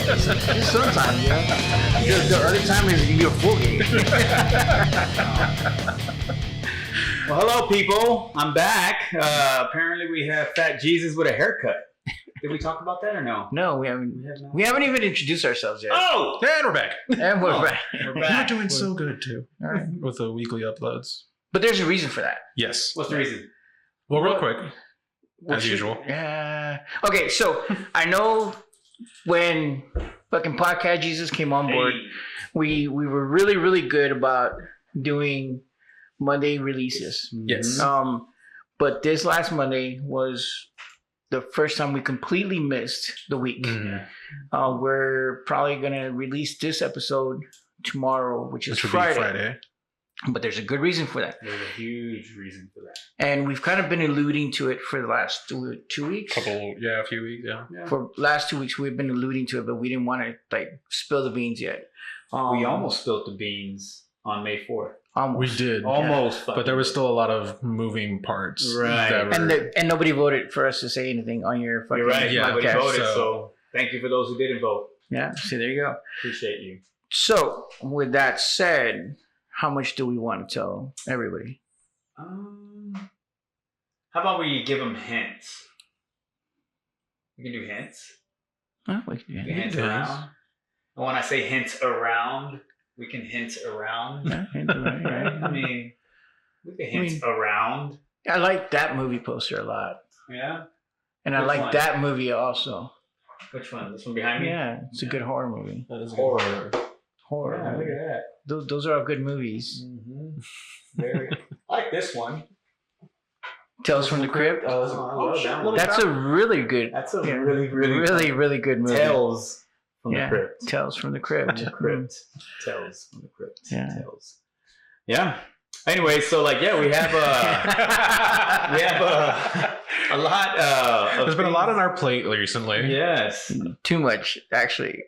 Just sometimes, The other time is your full game. Well, hello, people. I'm back. Apparently, we have Fat Jesus with a haircut. Did we talk about that or no? No, we haven't. We haven't even introduced ourselves yet. Oh! And we're back. And we're back. We're back. You're doing so good, too. All right. With the weekly uploads. But there's a reason for that. Yes. What's the reason? Well, real quick. As usual. Yeah. Okay, so I know when fucking Podcast Jesus came on board, we were really, really good about doing Monday releases. Yes. But this last Monday was the first time we completely missed the week. Mm-hmm. We're probably gonna release this episode tomorrow, which is Friday. But there's a good reason for that. There's a huge reason for that. And we've kind of been alluding to it for the last 2 weeks. A few weeks, yeah. For last 2 weeks, we've been alluding to it, but we didn't want to spill the beans yet. We almost spilled the beans on May 4th. Almost. We did. Almost. But there was still a lot of moving parts. Right. And nobody voted for us to say anything on your fucking You're right. Yeah, Nobody podcast. voted, so thank you for those who didn't vote. Yeah, see, there you go. Appreciate you. So, with that said, how much do we want to tell everybody? How about we give them hints? We can do hints. Oh, We can hint around. And when I say hints around, we can hint around. Yeah, right. I mean, we can hint around. I like that movie poster a lot. Yeah? And I Which like one? that movie also. Which one? This one behind me? Yeah, it's a good horror movie. That is Horror. Horror. Yeah, look movie. at that. Those are all good movies. Mm-hmm. Very. I like this one. Tales from the Crypt. I love that one. That's a really good. That's a yeah, really really good movie. Tales from the Yeah, Crypt. Tales from the Crypt. From the Crypt. Tales from the Crypt. Yeah. Tales. Yeah. Anyway, so we have a lot. There's been a lot on our plate recently. Yes. Too much, actually.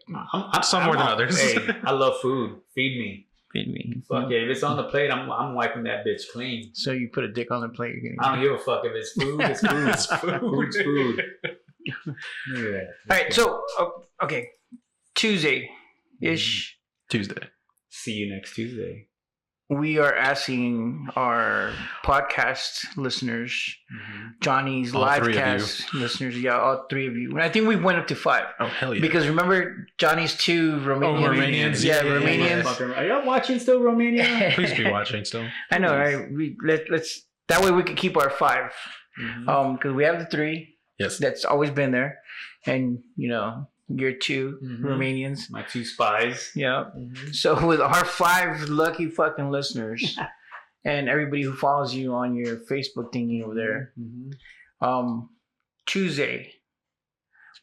Some more than others. Hey, I love food. Feed me. Feed me. Fuck yeah. If it's on the plate, I'm wiping that bitch clean. So you put a dick on the plate, you're I don't give a fuck if it's food. It's food. It's food. Food's food. Look at that. All right, so okay, Tuesday-ish. Tuesday. See you next Tuesday. We are asking our podcast listeners, Johnny's All three of livecast listeners, all three of you. And I think we went up to 5. Oh, hell yeah. Because remember, Johnny's 2 Romanian. Romanians. Yeah, Yeah, Romanians. Are y'all watching still, Romania? Please be watching still. I know, right? Let's that way we can keep our 5. Because we have the 3. Yes. That's always been there. And, you're 2 Romanians. My 2 spies. Yeah. So with our 5 lucky fucking listeners and everybody who follows you on your Facebook thingy over there, Tuesday,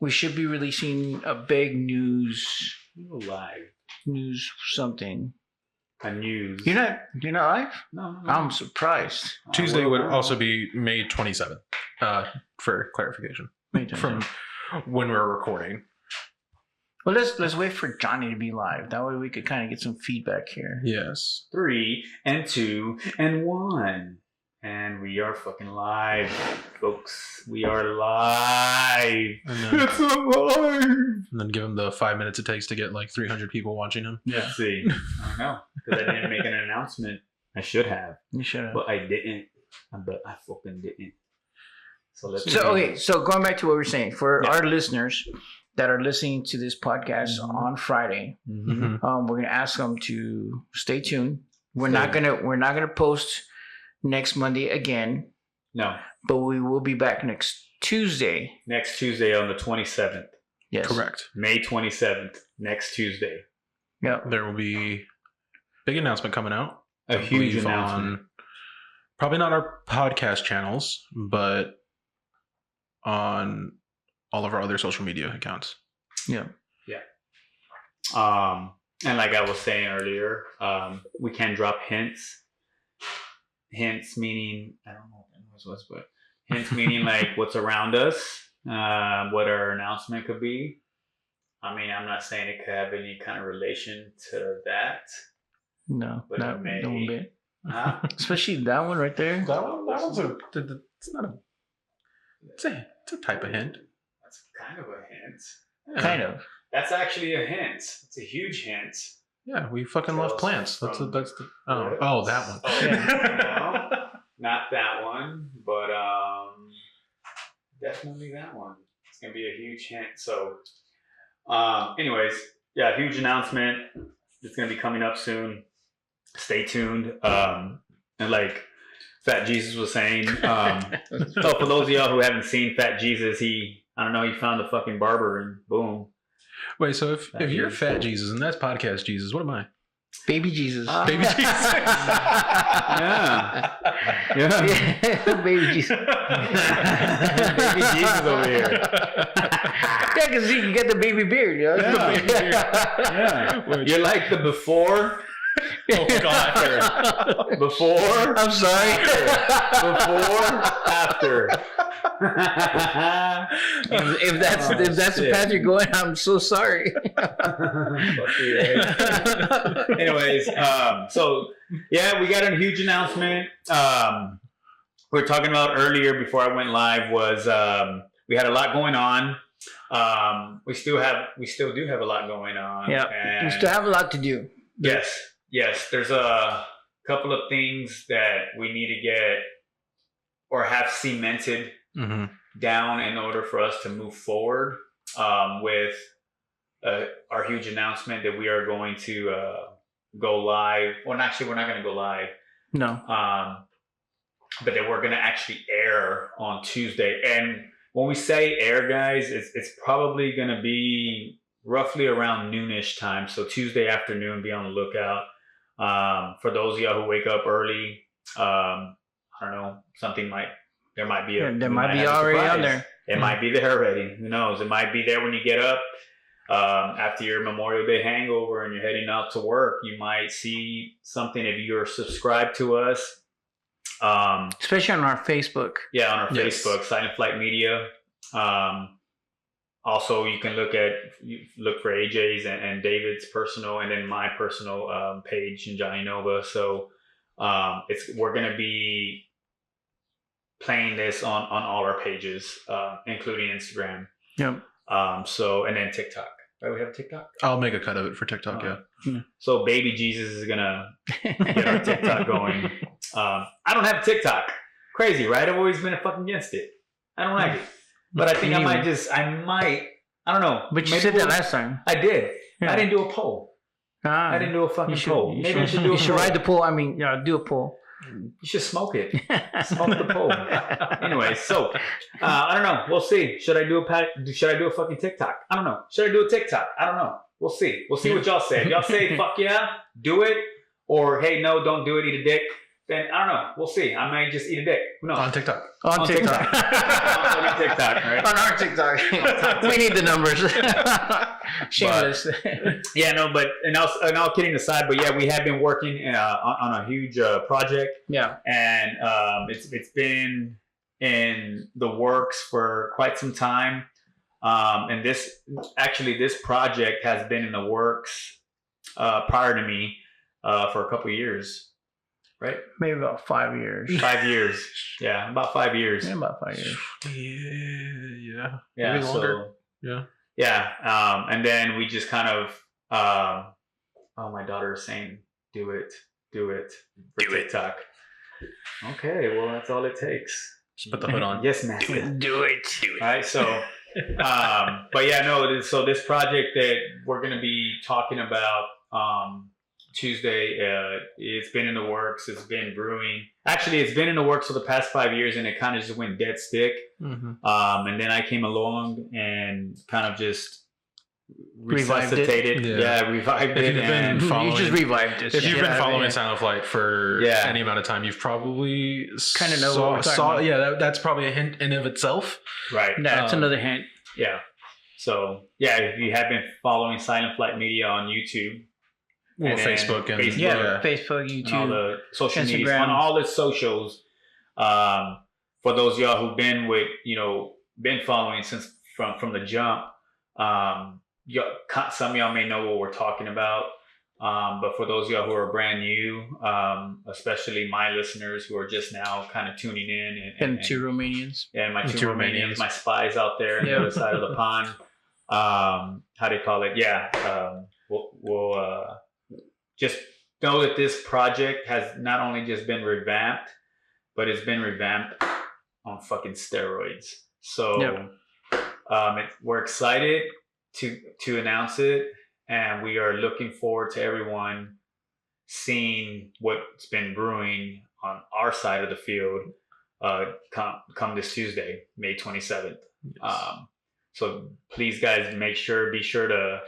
we should be releasing a big news something. A news. You're not live? No. I'm surprised. Tuesday would also be May 27th, for clarification. From when we're recording. Well, let's wait for Johnny to be live. That way we could kind of get some feedback here. Yes. 3 and 2 and 1. And we are fucking live, folks. We are live. It's alive. And then give him the 5 minutes it takes to get like 300 people watching him. Yeah. See, I don't know. Because I didn't make an announcement. I should have. You should have. But I didn't. But I fucking didn't. So going back to what we're saying, for our listeners that are listening to this podcast on Friday, we're gonna ask them to stay tuned. We're not gonna post next Monday again. No. But we will be back next Tuesday. Next Tuesday on the 27th. Yes. Correct. May 27th. Next Tuesday. Yeah. There will be big announcement coming out. A huge announcement. Probably not our podcast channels, but on all of our other social media accounts. Yeah. And like I was saying earlier, we can drop hints. Hints meaning, I don't know what it was, but hints meaning like what's around us, what our announcement could be. I mean, I'm not saying it could have any kind of relation to that. No, but not one bit. Huh? Especially that one right there. That one's it's not a, it's a type of hint. That's kind of a hint. Yeah. Kind of. That's actually a hint. It's a huge hint. Yeah, we fucking love Tales plants. That's from- the oh that one. Oh, no, not that one, but definitely that one. It's gonna be a huge hint. So, anyways, yeah, huge announcement. It's gonna be coming up soon. Stay tuned. And like Fat Jesus was saying, so for those of y'all who haven't seen Fat Jesus, he found a fucking barber and boom. Wait, so if you're Jesus. Fat Jesus and that's Podcast Jesus, what am I? Baby Jesus. Baby Jesus. Yeah. Baby Jesus. Baby Jesus over here. Yeah, because you can get the baby beard. Yeah. Yeah. You're like the before. Oh God. Before. I'm sorry. After. if that's the path you're going, I'm so sorry. Anyways, so yeah, we got a huge announcement. We were talking about earlier before I went live was we had a lot going on. We still do have a lot going on. Yeah, and we still have a lot to do. Yes. There's a couple of things that we need to get or have cemented down in order for us to move forward with our huge announcement that we are going to go live. Well, actually, we're not going to go live. No. But that we're going to actually air on Tuesday. And when we say air, guys, it's probably going to be roughly around noonish time. So Tuesday afternoon, be on the lookout. For those of y'all who wake up early, I don't know, there might be already on there. It might be there already. Who knows? It might be there when you get up after your Memorial Day hangover and you're heading out to work. You might see something if you're subscribed to us. Especially on our Facebook. Yeah, on our Facebook, Silent Flight Media. Also, you can look for AJ's and David's personal, and then my personal page in Johnny Nova. So we're going to be playing this on all our pages, including Instagram. Yep. And then TikTok. Right, we have a TikTok. I'll make a cut of it for TikTok. Yeah. So Baby Jesus is gonna get our TikTok going. I don't have TikTok. Crazy, right? I've always been fucking against it. I don't like it. But I think I might. I don't know. But you said that last time. I did. Yeah. I didn't do a poll. I didn't do a fucking poll. Maybe I should do a poll. You should ride the poll. I mean, do a poll. You should smoke it. Smoke the poll. Anyway, so I don't know. We'll see. Should I do a fucking TikTok? I don't know. Should I do a TikTok? I don't know. We'll see. We'll see what y'all say. If y'all say fuck yeah, do it, or hey no, don't do it, eat a dick. Then I don't know. We'll see. I might just eat a dick. Who knows? On TikTok. On TikTok. On TikTok, right? On our TikTok. We need the numbers. Shameless. Yeah, no, but and all kidding aside, but yeah, we have been working on a huge project. Yeah. And it's been in the works for quite some time. And this project has been in the works prior to me for a couple of years. Right? Maybe about 5 years. 5 years. Yeah, about 5 years. Yeah, about 5 years. Yeah. Yeah. Maybe longer. So, yeah. Yeah. And then we just kind of my daughter is saying, do it for TikTok. Okay, well that's all it takes. Just put the hood on. Yes, man. Do it. All right, so but yeah, no, so this project that we're gonna be talking about Tuesday, it's been in the works. It's been brewing. Actually, it's been in the works for the past 5 years, and it kind of just went dead stick. And then I came along and kind of just resuscitated. Revived it. You just revived it. If you've been following Silent Flight for any amount of time, you've probably kind of know what we're talking about. Yeah, that's probably a hint in of itself. Right. That's another hint. Yeah. So yeah, if you have been following Silent Flight Media on YouTube. Well, Facebook and Facebook, YouTube, and all the social Instagram. media, on all the socials. For those of y'all who've been been following since from the jump, some of y'all may know what we're talking about. But for those of y'all who are brand new, especially my listeners who are just now kind of tuning in, and two Romanians, my two Romanians, my spies out there on the other side of the pond. how do you call it? Yeah. We'll just know that this project has not only just been revamped, but it's been revamped on fucking steroids. So we're excited to announce it, and we are looking forward to everyone seeing what's been brewing on our side of the field come this Tuesday, May 27th. Yes. So please, guys, be sure to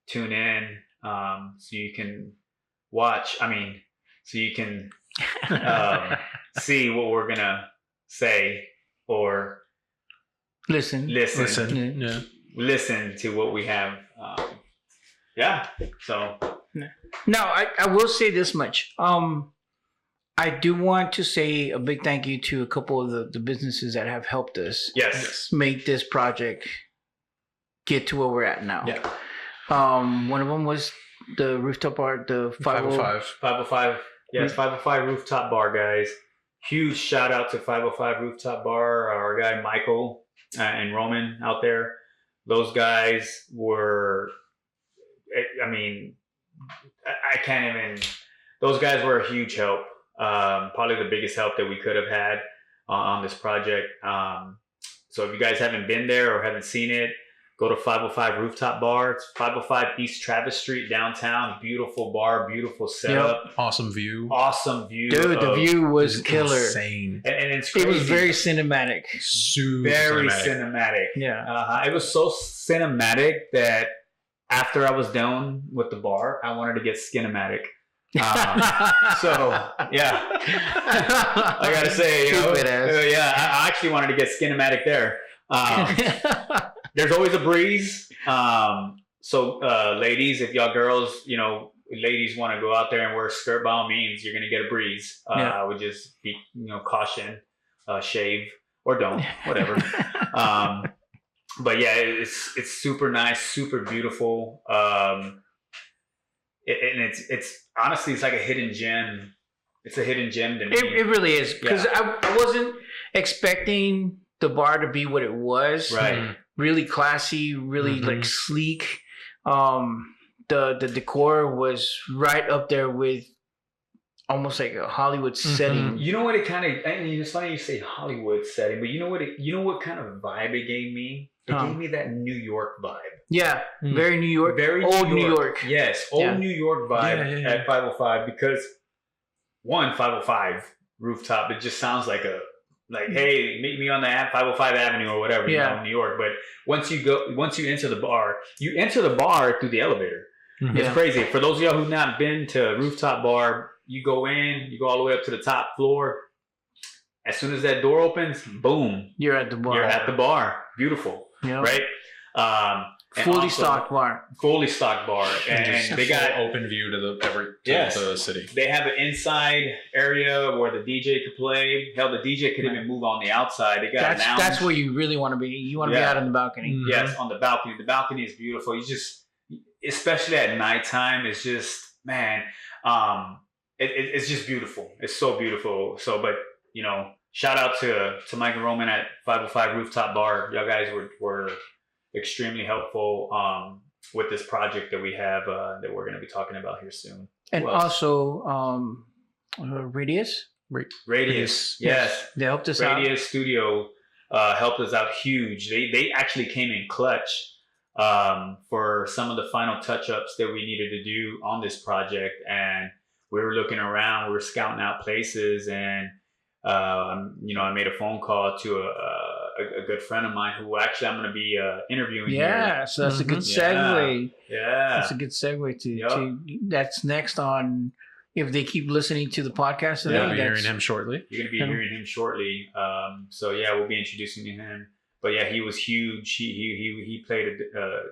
tune in so you can watch. So you can see what we're gonna say or listen to what we have. So now I will say this much. I do want to say a big thank you to a couple of the businesses that have helped us make this project get to where we're at now. Yeah. One of them was the rooftop bar, the 505. Yes, 505 Rooftop Bar, guys. Huge shout out to 505 Rooftop Bar, our guy Michael and Roman out there. Those guys were, I can't even, those guys were a huge help. Probably the biggest help that we could have had on this project. So if you guys haven't been there or haven't seen it, go to 505 Rooftop Bar. It's 505 East Travis Street, downtown. Beautiful bar, beautiful setup. Yep. Awesome view. Dude, the view was killer. Insane. And it's crazy. It was very cinematic. Very cinematic. Yeah. It was so cinematic that after I was done with the bar, I wanted to get skinematic. I gotta say, I actually wanted to get skinematic there. There's always a breeze. So ladies, if y'all girls, ladies want to go out there and wear a skirt, by all means, you're gonna get a breeze. I would just be, caution, shave or don't, whatever. But yeah, it's super nice, super beautiful. It's honestly, it's like a hidden gem. It's a hidden gem to me. It really is, because I wasn't expecting the bar to be what it was. Right. Really classy, really like sleek. The decor was right up there with almost like a Hollywood setting. You know what it kind of? It's funny you say Hollywood setting, but you know what kind of vibe it gave me? It gave me that New York vibe. Yeah, very New York. Very old New York. Yes, old New York vibe at 505, because 505 Rooftop, it just sounds like hey, meet me on the 505 Avenue or whatever, in New York. But once you enter the bar, through the elevator. It's crazy. For those of y'all who've not been to a Rooftop Bar, you go all the way up to the top floor. As soon as that door opens, boom, you're at the bar. Beautiful, right? Fully stocked bar, and they got open view to the city. They have an inside area where the DJ could play. Hell, the DJ could even move on the outside. They got that's where you really want to be. You want to be out on the balcony. Yes, on the balcony. The balcony is beautiful. You just, especially at nighttime, it's just, man, it's just beautiful. It's so beautiful. So, but shout out to Mike and Roman at 505 Rooftop Bar. Y'all guys were extremely helpful with this project that we have that we're going to be talking about here soon. And also Radius, yes, they helped us out. Radius Studio helped us out huge. They actually came in clutch for some of the final touch-ups that we needed to do on this project, and we were looking around, we were scouting out places, and I made a phone call to a good friend of mine who actually I'm going to be interviewing. Yeah, so that's a good segue. Yeah, that's a good segue to that's next on. If they keep listening to the podcast today, you'll be hearing him shortly. You're going to be hearing him shortly. So yeah, we'll be introducing him. But yeah, he was huge. He played a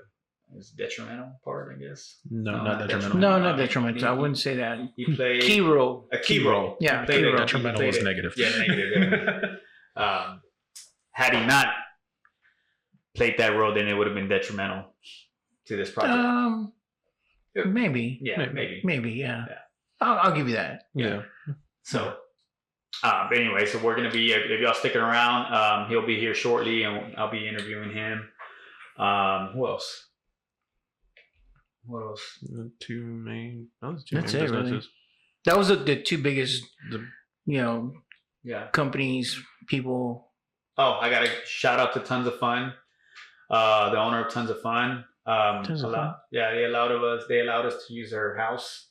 detrimental part, I guess. No, not detrimental. No, not detrimental. I wouldn't say that. He played key role. A key role. Yeah, key role. Detrimental was negative. Yeah, negative. Had he not played that role, then it would have been detrimental to this project. Maybe. Yeah, maybe. Yeah. I'll give you that. Yeah. So, but anyway, so we're gonna be, if y'all sticking around, he'll be here shortly, and I'll be interviewing him. Who else? What else? The two main. Oh, the two That's main it, really. businesses. That was the two biggest, The- Yeah. companies, people. Oh, I got to shout out to Tons of Fun, the owner of Tons of Fun. Tons of Fun? Yeah, they allowed us to use her house.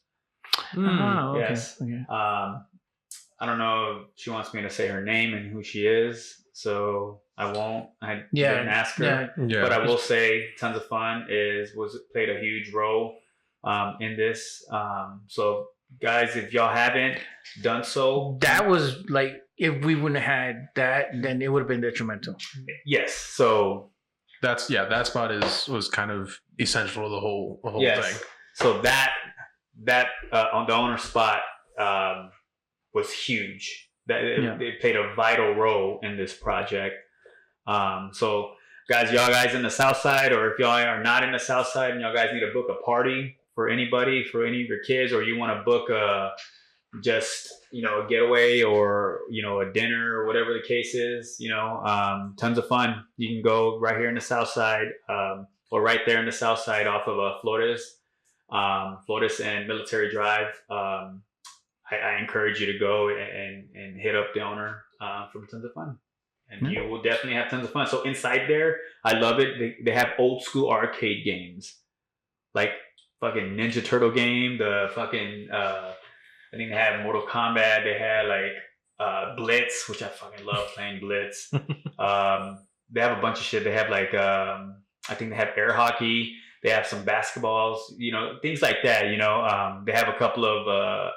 Oh, okay. Yes. Okay. I don't know if she wants me to say her name and who she is, so I won't. I didn't ask her. Yeah. But I will say, Tons of Fun played a huge role in this. So, guys, if y'all haven't done so, That was like, if we wouldn't have had that, then it would have been detrimental. yes. So that spot was kind of essential to the whole yes. thing. So that on the owner spot was huge. It played a vital role in this project. So guys, y'all guys in the South Side, or if y'all are not in the South Side and y'all guys need to book a party for anybody, for any of your kids, or you want to book a getaway or a dinner or whatever the case is, Tons of Fun. You can go right here in the South Side, or right there in the South Side off of Flores and Military Drive. I encourage you to go and hit up the owner from Tons of Fun, and you will definitely have tons of fun. So inside there, I love it. They have old school arcade games, like fucking Ninja Turtle game. The fucking I think they had Mortal Kombat. They had like Blitz, which I fucking love playing Blitz. They have a bunch of shit. They have like I think they have air hockey. They have some basketballs, things like that. They have a couple of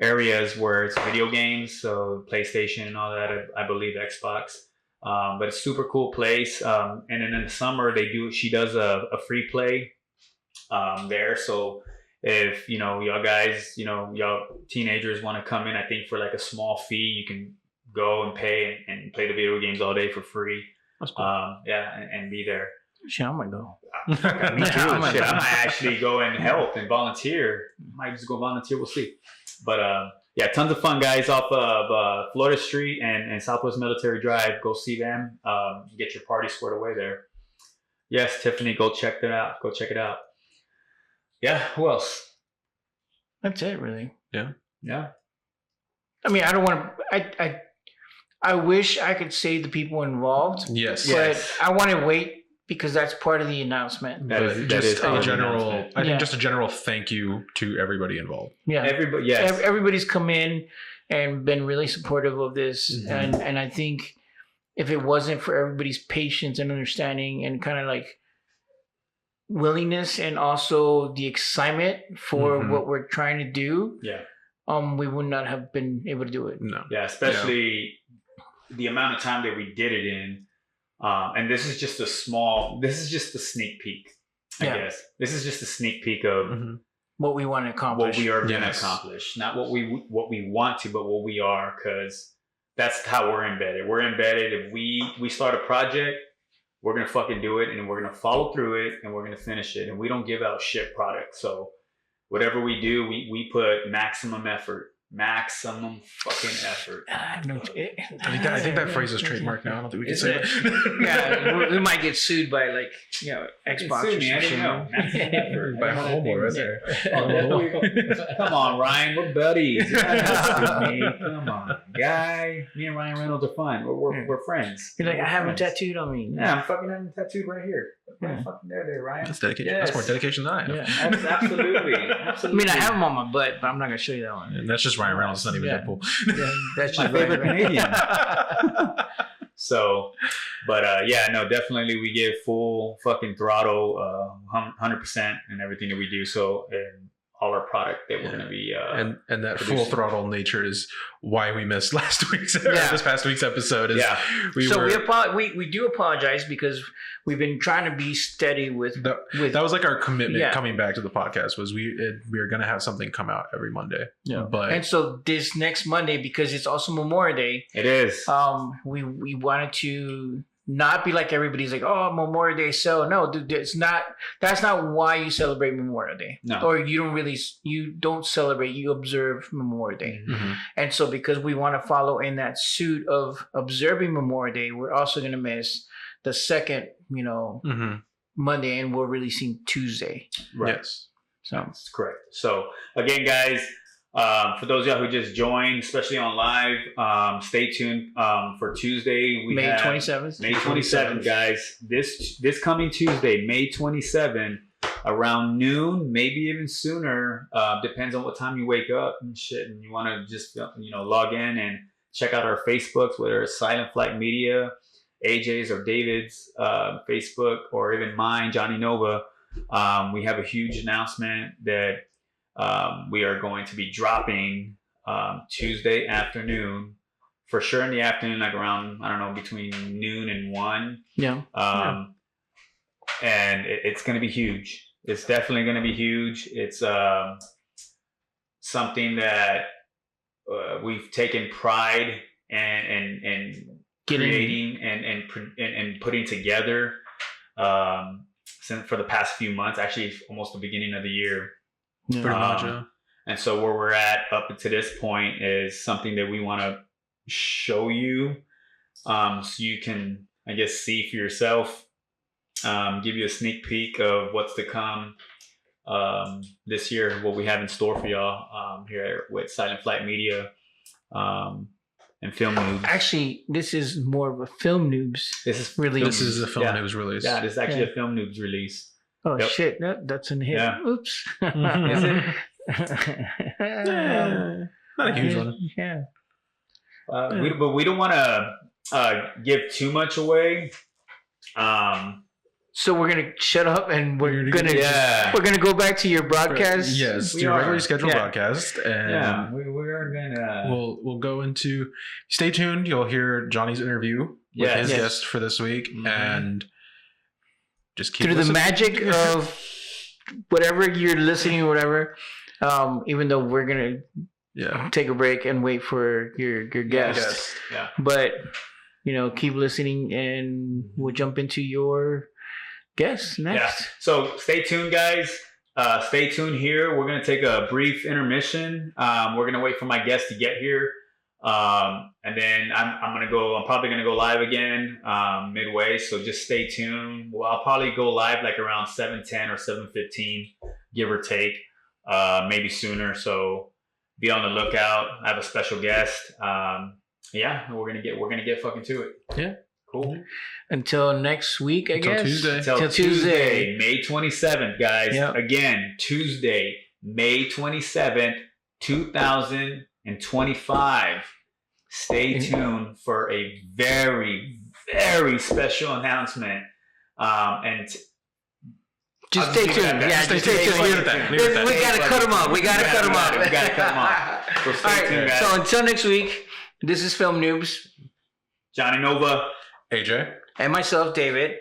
areas where it's video games, so PlayStation and all that. I believe Xbox, but it's a super cool place. And then in the summer she does a free play there. So if y'all guys, y'all teenagers want to come in, I think for like a small fee, you can go and pay and play the video games all day for free. That's cool. And be there. Shit, I'm gonna go. Me too. Shit, I might actually go and help and volunteer. Might just go volunteer. We'll see. But Tons of Fun, guys, off of Florida Street and Southwest Military Drive. Go see them. Get your party squared away there. Yes, Tiffany, go check that out. Go check it out. Yeah. Who else? That's it, really. Yeah. I mean, I don't want to. I wish I could say the people involved. Yes. But I want to wait because that's part of the announcement. That is a general. I think just a general thank you to everybody involved. Yeah. Everybody. Yes. Everybody's come in and been really supportive of this, and I think if it wasn't for everybody's patience and understanding and kind of like willingness and also the excitement for what we're trying to do, we would not have been able to do it. No. Yeah, especially the amount of time that we did it in. And this is just a sneak peek, I guess. This is just a sneak peek of what we want to accomplish. What we are going to accomplish. Not what we want to, but what we are, because that's how we're embedded. We're embedded. If we start a project, we're going to fucking do it, and we're going to follow through it, and we're going to finish it. And we don't give out shit products. So whatever we do, we put maximum effort. Maximum fucking effort. I think that phrase is trademarked now. I don't think we can say it. Yeah, we might get sued by Xbox. Sue me, I didn't know. Maximum effort. By homeboy right there. Come on, Ryan, we're buddies. Come on, guy. Me and Ryan Reynolds are fun. We're friends. You're like, I have a tattooed on me. Yeah, I'm fucking having tattooed right here. Yeah. Fucking there, Ryan. That's dedication. Yes. That's more dedication than I have. Yeah, absolutely. I mean, I have them on my butt, but I'm not gonna show you that one. And that's just Ryan Reynolds. It's not even Deadpool. Yeah, that's my favorite Canadian. So, but definitely we give full fucking throttle, 100% in everything that we do. So, in all our product that we're going to be and that producing. full throttle nature is why we missed this past week's episode. We do apologize because we've been trying to be steady with that was like our commitment coming back to the podcast was we are going to have something come out every Monday. And so this next Monday, because it's also Memorial Day, it is. We wanted to not be like everybody's like, oh, Memorial Day. So no, dude, that's not why you celebrate Memorial Day. No. Or you don't celebrate, you observe Memorial Day. And so because we want to follow in that suit of observing Memorial Day, we're also going to miss the second, Monday, and we're releasing Tuesday. Right. Yes. So That's correct. So again, guys, for those of y'all who just joined, especially on live, stay tuned for Tuesday. May 27th. May 27th, guys. This coming Tuesday, May 27th, around noon, maybe even sooner. Depends on what time you wake up and shit, and you want to just log in and check out our Facebooks, whether it's Silent Flight Media, AJ's or David's Facebook, or even mine, Johnny Nova. We have a huge announcement that we are going to be dropping Tuesday afternoon, for sure in the afternoon, like around, I don't know, between noon and 1. Yeah. And it's going to be huge. It's definitely going to be huge. It's something that we've taken pride in creating and putting together since for the past few months, actually almost the beginning of the year. Yeah. Pretty much, yeah. And so where we're at up to this point is something that we want to show you, so you can, I guess, see for yourself, give you a sneak peek of what's to come this year, what we have in store for y'all here with Silent Flight Media and Film Noobs. Actually, this is more of a Film Noobs release. This is a Film Noobs release. Yeah, this is actually a Film Noobs release. Oh, Yep. shit. That's a hit. Yeah. Oops. Is it? Not a huge one. Yeah. But we don't want to give too much away. So we're gonna shut up and we're gonna Yeah. we're gonna go back to your broadcast. Yes, We to your are. regularly scheduled Yeah. broadcast, and Yeah, we are gonna. we'll go into. Stay tuned. You'll hear Johnny's interview with Yes. his Yes. guest for this week, Mhm. and just keep Through the listening. magic of whatever you're listening or whatever. Even though we're gonna take a break and wait for your guest. Yes. Yeah. But keep listening and we'll jump into your guest next. Yeah. So stay tuned, guys. Stay tuned here. We're gonna take a brief intermission. We're gonna wait for my guest to get here, and then I'm probably gonna go live again midway. So just stay tuned. Well, I'll probably go live like around 7:10 or 7:15, give or take, maybe sooner. So be on the lookout. I have a special guest. Yeah, we're gonna get fucking to it. Yeah. Cool. Until next week, I guess. Tuesday. Till Tuesday, May 27th, guys. Yep. Again, Tuesday, May 27th, 2025. Stay tuned for a very, very special announcement. And Just I'll stay just leave it tuned. at that. Yeah, just stay tuned. Leave it at that. Leave it at that. We gotta cut them off. We gotta cut them off. We gotta cut 'em off. So stay All right. tuned, guys. So until next week, this is Film Noobs Johnny Nova. AJ. and myself, David.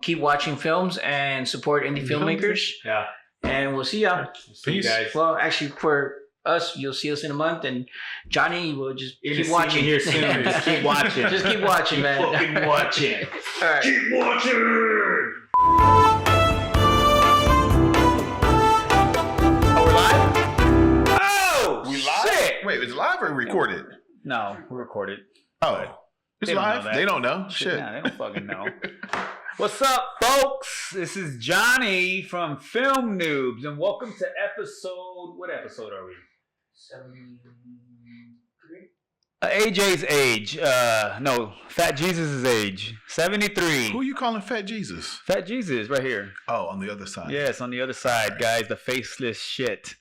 Keep watching films and support indie filmmakers. Yeah. And we'll see y'all. See you Peace. guys. Well, actually, for us, you'll see us in a month, and Johnny will just You're keep gonna see watching me here soon. Just keep watching. Just keep watching, Keep man. fucking watching. All right. Keep watching. Oh, we're live? Oh, We live? shit. Wait, it's live or recorded? No, we recorded. Oh, it's They don't live? know that. They don't know. Shit. Yeah, they don't fucking know. What's up, folks? This is Johnny from Film Noobs, and welcome to episode. What episode are we? 73. AJ's age. No, Fat Jesus' age. 73. Who you calling Fat Jesus? Fat Jesus, right here. Oh, on the other side. Yes, on the other side, guys, the faceless shit.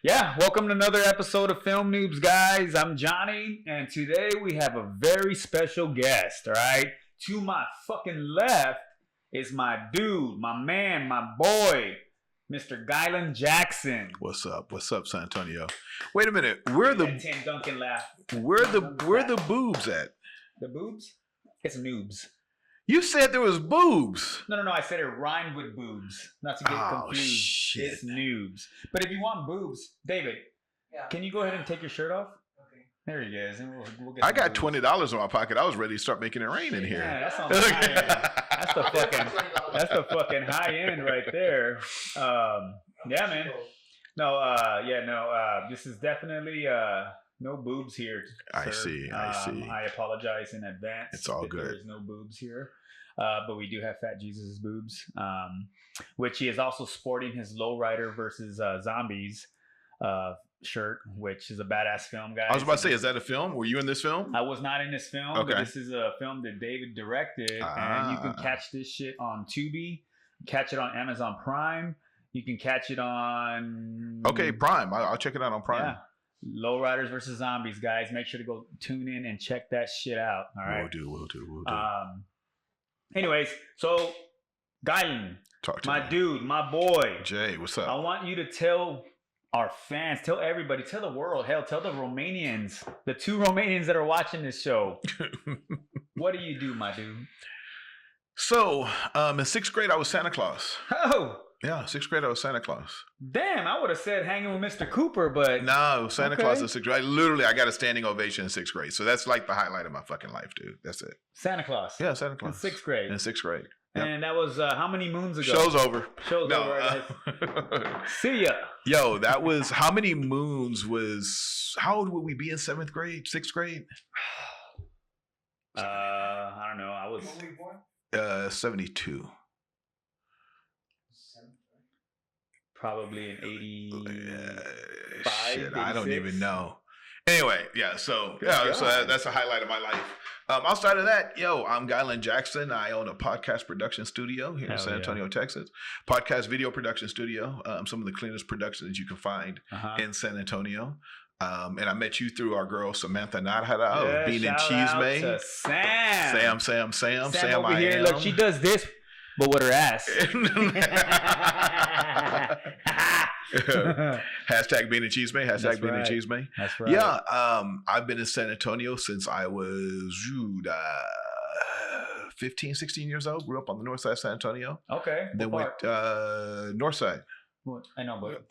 Yeah, welcome to another episode of Film Noobs, guys. I'm Johnny, and today we have a very special guest, all right? To my fucking left is my dude, my man, my boy, Mr. Gylon Jackson. What's up? What's up, San Antonio? Wait a minute. Where That the Tim Duncan laugh. where the boobs at? The boobs? It's noobs. You said there was boobs. No, I said it rhymed with boobs. Not to get Oh, confused. shit. It's noobs. But if you want boobs, David, Yeah. can you go ahead and take your shirt off? Okay. There he goes. And we'll get I some got boobs. $20 in my pocket. I was ready to start making it rain in Yeah, here. that's on the high end. That's the fucking high end right there. Yeah, man. No, this is definitely No boobs here. I sir. see. I apologize in advance. It's all if good. There is no boobs here. But we do have Fat Jesus' boobs, which he is also sporting his Lowrider versus Zombies shirt, which is a badass film, guys. I was about to say, is that a film? Were you in this film? I was not in this film, Okay. but this is a film that David directed, and you can catch this shit on Tubi, catch it on Amazon Prime, you can catch it on... Okay, Prime. I'll check it out on Prime. Yeah. Lowriders versus Zombies, guys. Make sure to go tune in and check that shit out. All right. We'll do. Anyways, so Gylon, Talk to my me. dude, my boy. Jay, what's I up? want you to tell our fans, tell everybody, tell the world, hell, tell the Romanians, the 2 Romanians that are watching this show. What do you do, my dude? So, in 6th grade, I was Santa Claus. Oh, Yeah, 6th grade, I was Santa Claus. damn, I would have said hanging with Mr. Cooper, but No, Santa Okay. Claus in 6th grade. I got a standing ovation in 6th grade. So that's like the highlight of my fucking life, dude. That's it. Santa Claus. Yeah, Santa In Claus. 6th grade. In 6th grade. Yep. And that was how many moons ago? Show's over. Show's No. over. See ya. Yo, that was how many moons was? How old would we be in 7th grade, 6th grade? I don't know. I was 72. probably in 85. Shit, I don't 86. even know. Anyway, yeah. So God. that's a highlight of my life. Outside of that, I'm Gylon Jackson. I own a podcast production studio here in Hell San yeah. Antonio, Texas. Podcast video production studio. Some of the cleanest productions you can find Uh-huh. in San Antonio. And I met you through our girl Samantha Nadhara of Bean and shout Cheese out May. to Sam. Sam, over I here. am. Look, she does this, but with her ass. Hashtag Bean and Cheese May. Hashtag That's Bean and right. Cheese May. That's right. Yeah, I've been in San Antonio since I was 15, 16 years old. Grew up on the north side of San Antonio. Okay. Then What went part? north side. I know, but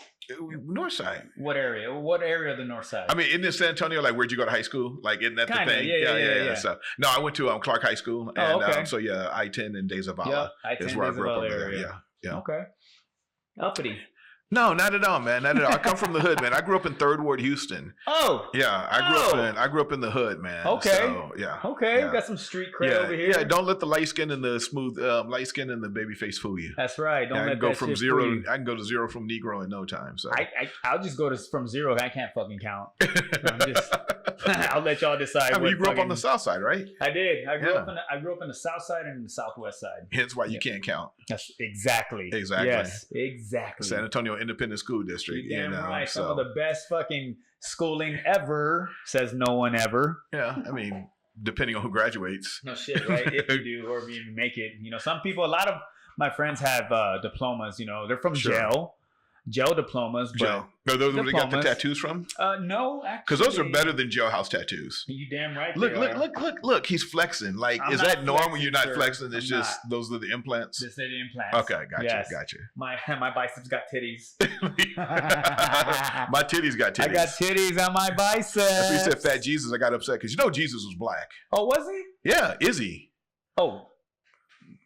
North side. what area? What area of the north side? I mean, in San Antonio, like, where'd you go to high school? Like, isn't that Kinda, the thing? yeah. So, no, I went to Clark High School. And, okay. so, yeah, I-10 and Days of Yep, Allah I is where I grew up over there. area. Yeah. Okay. Uppity. No, not at all, man. Not at all. I come from the hood, man. I grew up in 3rd Ward, Houston. Oh. Yeah, I grew up in the hood, man. Okay. So, yeah. Okay. Yeah. We got some street cred Yeah, over here. yeah. Don't let the light skin and the smooth, light skin and the baby face fool you. That's right. Don't Yeah, I let can go that from shit zero. fool you. I can go to zero from Negro in no time. So I'll just go to from 0. I can't fucking count. I'm just. I'll let y'all decide. I mean, what you grew up on fucking- the south side, right? I did. I grew Yeah. up in the south side and the southwest side. Hence why you can't count. That's exactly. Exactly. Yes, exactly. San Antonio Independent School District. You're damn you know, right. so, Some of the best fucking schooling ever, says no one ever. yeah, I mean, depending on who graduates. No shit, right? If you do, or if you even make it. Some people, a lot of my friends have diplomas. They're from Sure. gel diplomas. But Joe. Are those where they got the diplomas. tattoos from? No, actually. Because those are better than jailhouse tattoos. You damn right. Look, they look, are. look. He's flexing. Like, I'm is not that normal when you're not flexing, flexing? It's I'm just those are the implants? This is the implants. Okay, gotcha, Yes. gotcha. My biceps got titties. My titties got titties. I got titties on my biceps. After you said Fat Jesus, I got upset because Jesus was black. Oh, was he? Yeah, is he? Oh,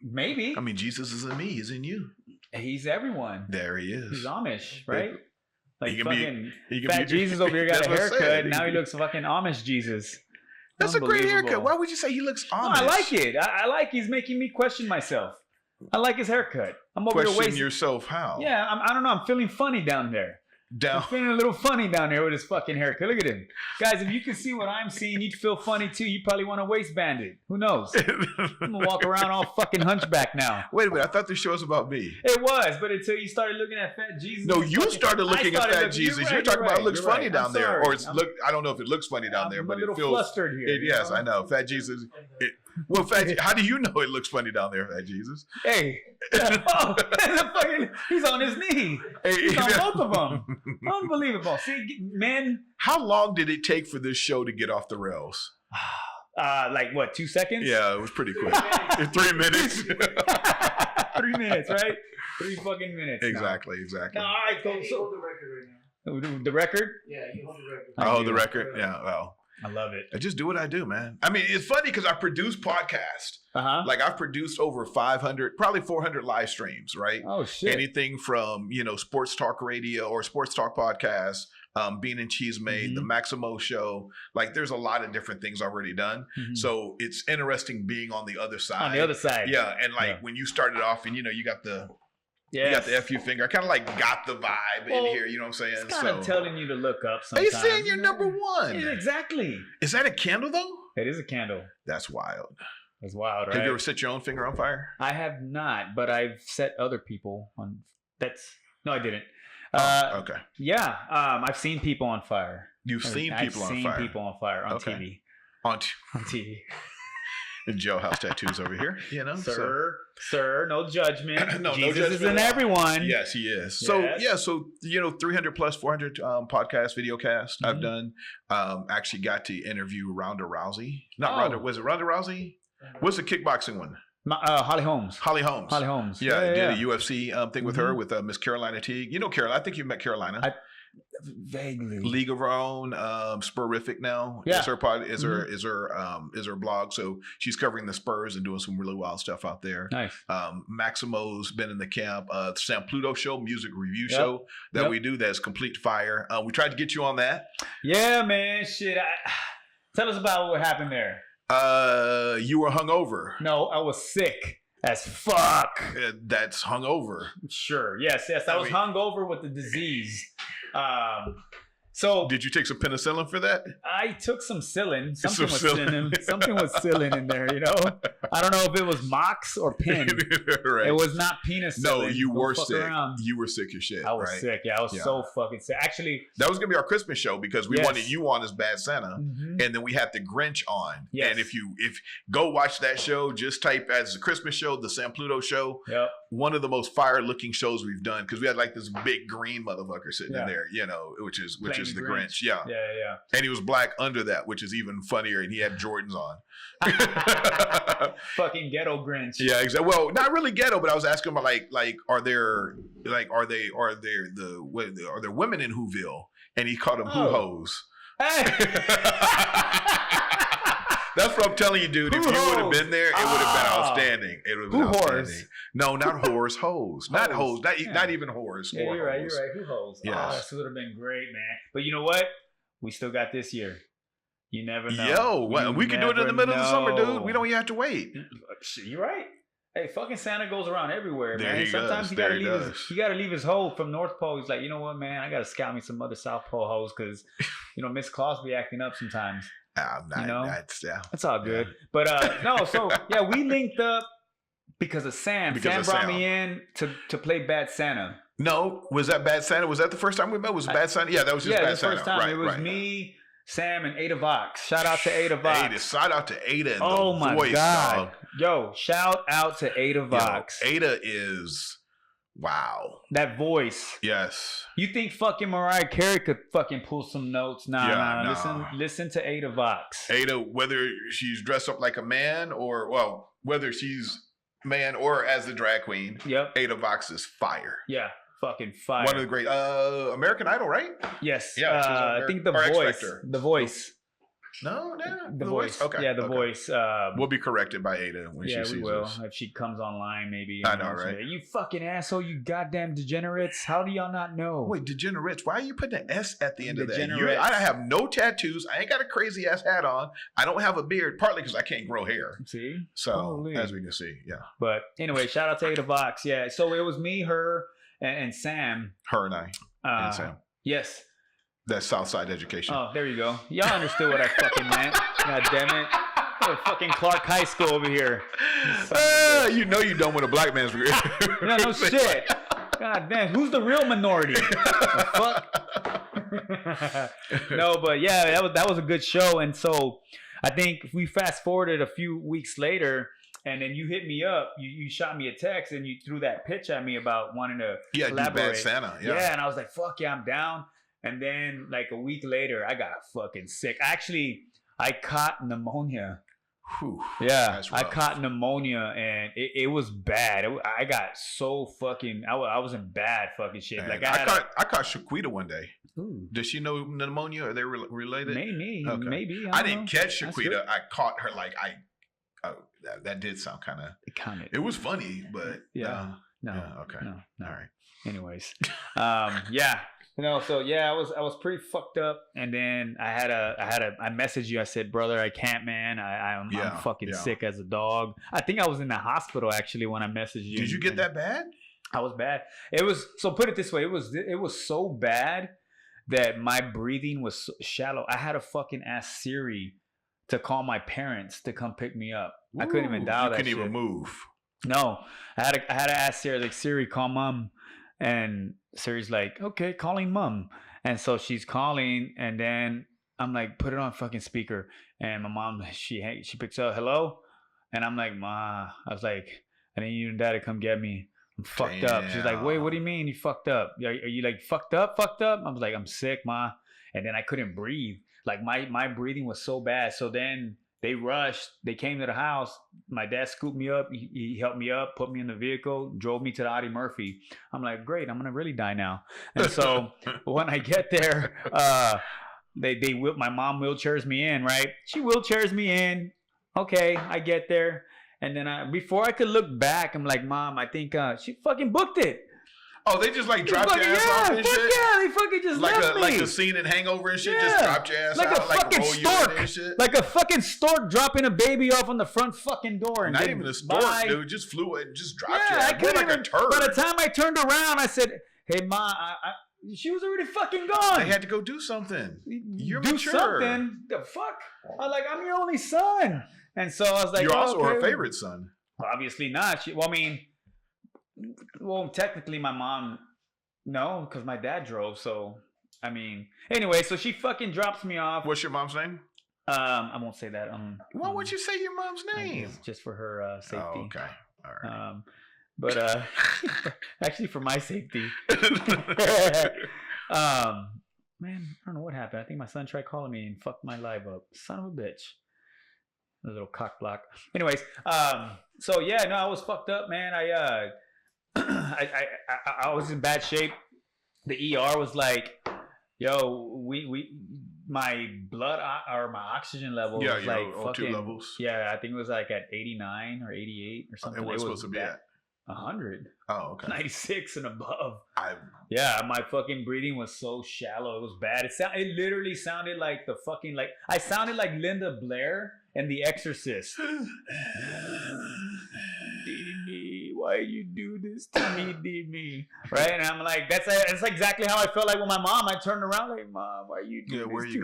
maybe. I mean, Jesus is in me, he's in you. He's everyone. There he is. He's Amish, right? Like He can be- fucking he can Fat be- Jesus over here got That's a what I haircut. said. Now he looks fucking Amish Jesus. That's a great haircut. Unbelievable. Why would you say he looks No, Amish? I like it. I like he's making me question myself. I like his haircut. I'm over here Question wasting. yourself how? Yeah, I don't know. I'm feeling funny down there. I'm Down. feeling a little funny down there with his fucking haircut. Look at him. Guys, if you can see what I'm seeing, you'd feel funny too. You probably want to waistband it. Who knows? I'm gonna walk around all fucking hunchback now. Wait a minute. I thought this show was about me. It was, but until you started looking at Fat Jesus. No, and you fucking- started looking I at started Fat looking- Jesus. You're You're talking right, about it looks you're funny right. down I'm there. sorry. Or it's I'm- look I don't know if it looks funny down there, I'm but a little it feels flustered here. yes, I know. Fat Jesus. Well, how do you know it looks funny down there, Fat Jesus? Hey. Oh, he's on his knee. He's on both of them. Unbelievable. See, men. How long did it take for this show to get off the rails? Like what, 2 seconds? Yeah, it was pretty quick. 3 minutes. 3 minutes, right? 3 fucking minutes. now. Exactly. All right, so hold the record right now. the record. Yeah, you hold the record. I Oh, do. the record. Yeah, well, I love it. I just do what I do, man. I mean, it's funny because I produce podcasts. Like I've produced over 500, probably 400 live streams, right? Oh shit. Anything from, sports talk radio or sports talk podcasts, Bean and Cheese Made, the Maximo Show. Like, there's a lot of different things already done. So it's interesting being on the other side. On the other side. Yeah. And like when you started off and, you got the... You got the FU finger. I kind of like got the vibe in here. You know what I'm saying? It's kind of telling you to look up sometimes. They saying you're number one. Yeah, exactly. Is that a candle though? It is a candle. That's wild. That's wild, right? Have you ever set your own finger on fire? I have not, but I've set other people on. No, I didn't. Okay. Yeah, I've seen people on fire. You've seen people on fire. I've seen people on fire on TV. On TV. And jailhouse tattoos over here, Sir, no judgment. No Jesus judgment is in everyone. Yes, he is. Yes. So 300 plus 400 podcast, video cast I've done. Actually got to interview Ronda Rousey. Was it Ronda Rousey? What's the kickboxing one? Holly Holmes. Holly Holmes. Yeah, I did a UFC thing with her with Miss Carolina Teague. You know Carolina. I think you met Carolina. Vaguely. League of Her Own, Spurific now. Yeah. Is her pod, is her blog. So she's covering the Spurs and doing some really wild stuff out there. Nice. Maximo's been in the camp. Sam Pluto show, music review show that we do that's complete fire. We tried to get you on that. Yeah, man. Shit. Tell us about what happened there. You were hungover. No, I was sick as fuck. That's hungover. Sure. Yes. I was hungover with the disease. So did you take some penicillin for that? I took some Cillin. Something was Cillin in there, I don't know if it was Mox or Pin. Right. It was not penicillin. No, you were sick. Around. You were sick as shit. I was sick. Yeah, I was so fucking sick. Actually, that was gonna be our Christmas show because we wanted you on as Bad Santa, and then we had the Grinch on. Yes. And if go watch that show, just type as the Christmas show, the Sam Pluto show. Yep. One of the most fire looking shows we've done because we had like this big green motherfucker sitting in there, which is the Grinch. Yeah. And he was black under that, which is even funnier, and he had Jordans on. Fucking ghetto Grinch. Yeah, exactly. Well, not really ghetto, but I was asking about are there women in Whoville? And he called them who-hos. Hey. That's what I'm telling you, dude. If you would have been there, it would have been outstanding. It would have been outstanding. No, not whores, hoes. Not hoes. Not even whores. Yeah, you're right. Who hoes? Yes. Oh, this would have been great, man. But you know what? We still got this year. You never know. Yo, we can do it in the middle of the summer, dude. We don't even have to wait. You're right. Hey, fucking Santa goes around everywhere, there man. Sometimes he gotta does. He gotta leave his hoe from North Pole. He's like, you know what, man? I gotta scout me some other South Pole hoes because, Miss Claus be acting up sometimes. That's all good. Yeah. But no, so we linked up because of Sam. Sam brought me in to play Bad Santa. No, was that Bad Santa? Was that the first time we met? Was it Bad Santa? Yeah, that was just Bad Santa. First time. It was me, Sam, and Ada Vox. Shout out to Ada Vox. Shout out to Ada. Oh my voice, God. dog. Yo, shout out to Ada Vox. Ada is wow. That voice. Yes. You think fucking Mariah Carey could fucking pull some notes? Nah. Listen to Ada Vox. Ada, whether she's dressed up like a man or whether she's man or as the drag queen. Yep. Ada Vox is fire. Yeah. Fucking fire. One of the great American Idol, right? Yes. Yeah. I think The Voice. The Voice. No, The Voice. Okay. Yeah, The Voice. We'll be corrected by Ada when she sees us. If she comes online, maybe. I know, right? You fucking asshole, you goddamn degenerates. How do y'all not know? Wait, degenerates. Why are you putting an S at the end of that? Degenerates. I have no tattoos. I ain't got a crazy ass hat on. I don't have a beard, partly because I can't grow hair. See? So, as we can see, yeah. But anyway, shout out to Ada Vox. Yeah. So it was me, her, and Sam. Her and I. And Sam. Yes. That's Southside education. Oh, there you go. Y'all understood what I fucking meant. God damn it. Fucking Clark High School over here. You know you don't want a black man's degree. No shit. God damn. Who's the real minority? The fuck? No, but yeah, that was a good show. And so I think if we fast forwarded a few weeks later, and then you hit me up, you shot me a text, and you threw that pitch at me about wanting to collaborate. Do Bad Santa. Yeah, and I was like, fuck yeah, I'm down. And then like a week later, I got fucking sick. Actually, I caught pneumonia. Whew, yeah, I caught pneumonia, and it was bad. I got so fucking. I was in bad fucking shape. Man, like I caught Shaquita one day. Ooh. Does she know pneumonia? Are they related? Maybe. Okay. Maybe. I didn't catch Shaquita. I caught her. Like that did sound kind of. It was funny, but yeah. No. okay. No. All right. Anyways, yeah. So yeah, I was pretty fucked up, and then I messaged you. I said, brother, I can't, man. I'm fucking sick as a dog. I think I was in the hospital actually when I messaged you. Did you get that bad? I was bad. It was, so put it this way, it was so bad that my breathing was so shallow. I had to fucking ask Siri to call my parents to come pick me up. I couldn't even dial that shit. You couldn't even move. No, I had to ask Siri, like, Siri, call mom. And Siri's like, okay, calling mom. And so she's calling, and then I'm like, put it on fucking speaker. And my mom, she picks up, hello? And I'm like, Ma, I was like, I need you and dad to come get me. I'm fucked up. She's like, wait, what do you mean you fucked up? Are you like fucked up? I was like, I'm sick, Ma. And then I couldn't breathe. Like my breathing was so bad. So then they rushed. They came to the house. My dad scooped me up. He helped me up, put me in the vehicle, drove me to the Audie Murphy. I'm like, great, I'm going to really die now. And so when I get there, my mom wheelchairs me in, right? She wheelchairs me in. Okay, I get there. And then before I could look back, I'm like, Mom, I think she fucking booked it. Oh, they just like dropped your ass off and shit? Yeah, they fucking just left me. Like the scene in Hangover and shit, just dropped your ass like out, a fucking roll stork. you in and shit. Like a fucking stork dropping a baby off on the front fucking door. And not even a stork, dude. Just flew it and just dropped your ass. I couldn't like a turd. By the time I turned around, I said, hey, Ma, she was already fucking gone. They had to go do something. You're do mature. Something. The fuck? I'm your only son. And so I was like, you're also her favorite son. Obviously not. Technically my mom, no, because my dad drove. So, anyway, so she fucking drops me off. What's your mom's name? I won't say that. Why would you say your mom's name? Just for her safety. Oh, okay. All right. But actually for my safety. Man, I don't know what happened. I think my son tried calling me and fucked my live up. Son of a bitch. A little cock block. Anyways, so yeah, no, I was fucked up, man. I was in bad shape. The ER was like, yo, my blood or my oxygen level was like fucking levels. Yeah, I think it was like at 89 or 88 or something. And what's supposed to be at 100. Oh, okay. 96 and above. Yeah, my fucking breathing was so shallow. It was bad. It literally sounded like the fucking I sounded like Linda Blair in The Exorcist. Demi, why you do this to me, Demi? Right? And I'm like, that's exactly how I felt like with my mom. I turned around like, Mom, why you do this to me? Where you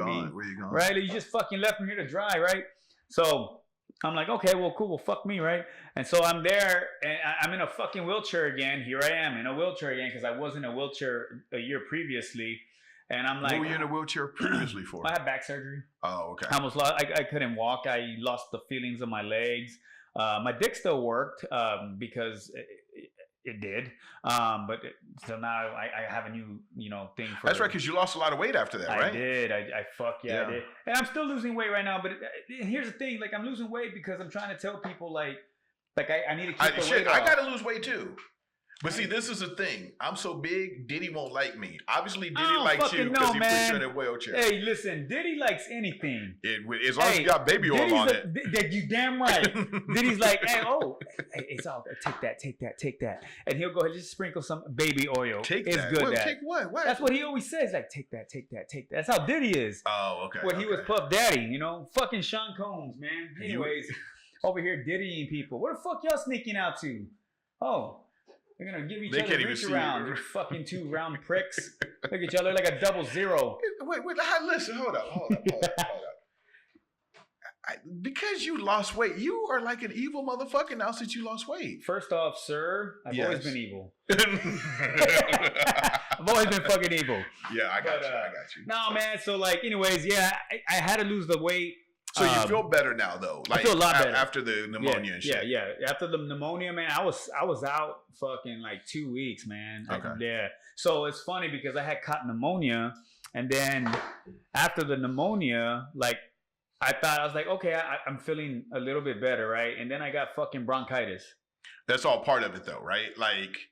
going? Right? You just fucking left me here to dry, right? So I'm like, okay, well, cool, well, fuck me, right? And so I'm there, and I'm in a fucking wheelchair again. Here I am in a wheelchair again because I was in a wheelchair a year previously. And I'm like, what were you in a wheelchair previously for? I had back surgery. Oh, okay. I almost lost. I couldn't walk. I lost the feelings of my legs. My dick still worked because it did. So now I have a new thing for. That's right, because you lost a lot of weight after that, right? I did. I did. And I'm still losing weight right now. But here's the thing: I'm losing weight because I'm trying to tell people I need to keep the weight off. I gotta lose weight too. But see, this is the thing. I'm so big, Diddy won't like me. Obviously, Diddy likes you because he puts you in a wheelchair. Hey, listen, Diddy likes anything. As long as you got baby oil on it. You damn right. Diddy's like, hey, it's all good. Take that. And he'll go ahead and just sprinkle some baby oil. Take it's that. Good. Well, take what? That's what he always says. Like, take that. That's how Diddy is. Oh, okay. He was Puff Daddy, fucking Sean Combs, man. Anyways, over here Diddying people. Where the fuck y'all sneaking out to? Oh. They're going to give each other reach around. You fucking two round pricks. Look at y'all. They're like a 00. Wait. Listen. Hold up. Because you lost weight, you are like an evil motherfucker now since you lost weight. First off, sir, I've always been evil. I've always been fucking evil. Yeah, I got you. No, man. So, anyways, yeah, I had to lose the weight. So you feel better now, though. I feel a lot better after the pneumonia and shit. Yeah. After the pneumonia, man, I was out fucking 2 weeks, man. Okay. So it's funny because I had caught pneumonia, and then after the pneumonia, I thought I was like, okay, I'm feeling a little bit better, right? And then I got fucking bronchitis. That's all part of it, though, right?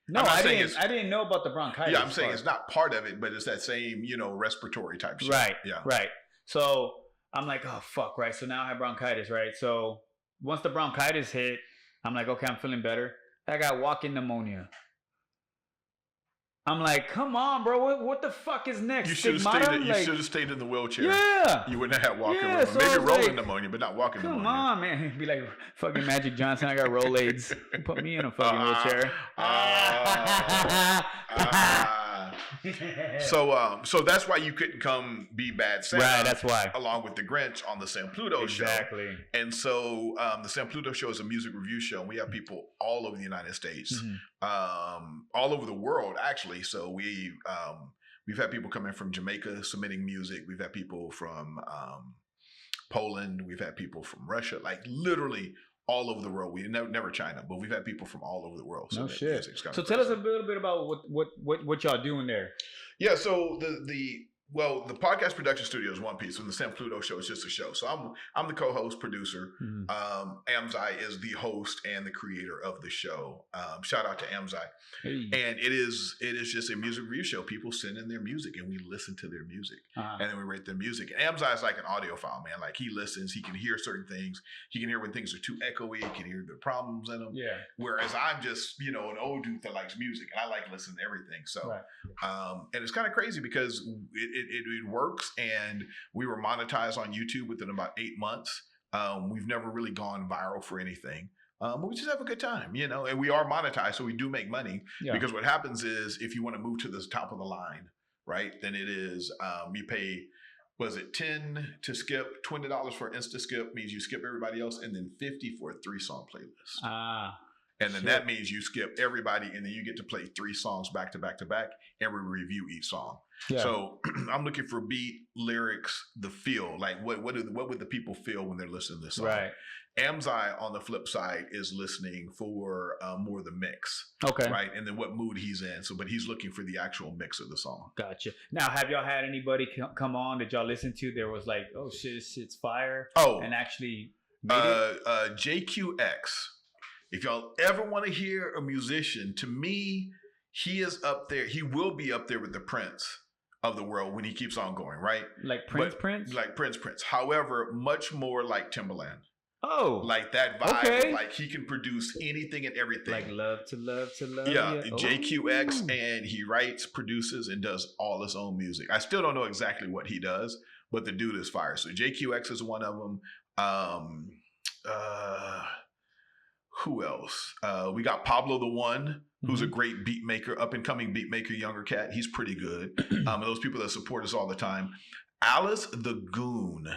No, I didn't know about the bronchitis. Yeah, I'm saying it's not part of it, but it's that same, respiratory type shit. Right. Yeah. Right. So I'm like, oh, fuck, right? So now I have bronchitis, right? So once the bronchitis hit, I'm like, okay, I'm feeling better. I got walking pneumonia. I'm like, come on, bro. What the fuck is next? You should have Stigmata? stayed. You should have stayed in the wheelchair. Yeah. You wouldn't have had walking Yeah, pneumonia. so I Maybe was rolling like, pneumonia, but not walking Come pneumonia. on, man. Be like fucking Magic Johnson. I got Rolaids. Put me in a fucking wheelchair. So that's why you couldn't come be Bad Santa. Right, that's why. Along with the Grinch on the San Pluto show. Exactly. And so the San Pluto show is a music review show. And we have people all over the United States, all over the world, actually. So we've had people come in from Jamaica submitting music. We've had people from Poland. We've had people from Russia, like literally all over the world. We never China, but we've had people from all over the world. No shit. So crazy. tell us a little bit about what y'all doing there. Yeah, so the podcast production studio is one piece, and the San Pluto show is just a show. So I'm the co-host, producer. Amzai is the host and the creator of the show. Shout out to Amzai. Hey. And it is just a music review show. People send in their music, and we listen to their music, and then we rate their music. And Amzai is like an audiophile, man. Like he listens, he can hear certain things. He can hear when things are too echoey. He can hear the problems in them. Yeah. Whereas I'm just an old dude that likes music, and I like listening to everything. So, right. And it's kind of crazy because it works, and we were monetized on YouTube within about 8 months. We've never really gone viral for anything. But we just have a good time, and we are monetized, so we do make money. Yeah. Because what happens is if you want to move to the top of the line, right, then it is you pay, was it $10 to skip, $20 for Insta skip means you skip everybody else, and then $50 for a 3-song playlist. And then that means you skip everybody, and then you get to play 3 songs back to back to back, and we review each song. Yeah. So I'm looking for beat, lyrics, the feel. Like what would the people feel when they're listening to this song? Right. Amzai, on the flip side, is listening for more of the mix. Okay. Right. And then what mood he's in. But he's looking for the actual mix of the song. Gotcha. Now, have y'all had anybody come on that y'all listen to? There was like, oh shit, this shit's fire. Oh. And actually made it? JQX. If y'all ever want to hear a musician, to me, he is up there. He will be up there with the Prince of the world when he keeps on going, right? Like Prince? Like Prince. However, much more like Timbaland. Oh. Like that vibe. Okay. Like he can produce anything and everything. Like love to love to love. Yeah. JQX, and he writes, produces, and does all his own music. I still don't know exactly what he does, but the dude is fire. So JQX is one of them. Who else? We got Pablo the One, who's a great beat maker, up and coming beat maker, younger cat. He's pretty good. And those people that support us all the time. Alice the Goon.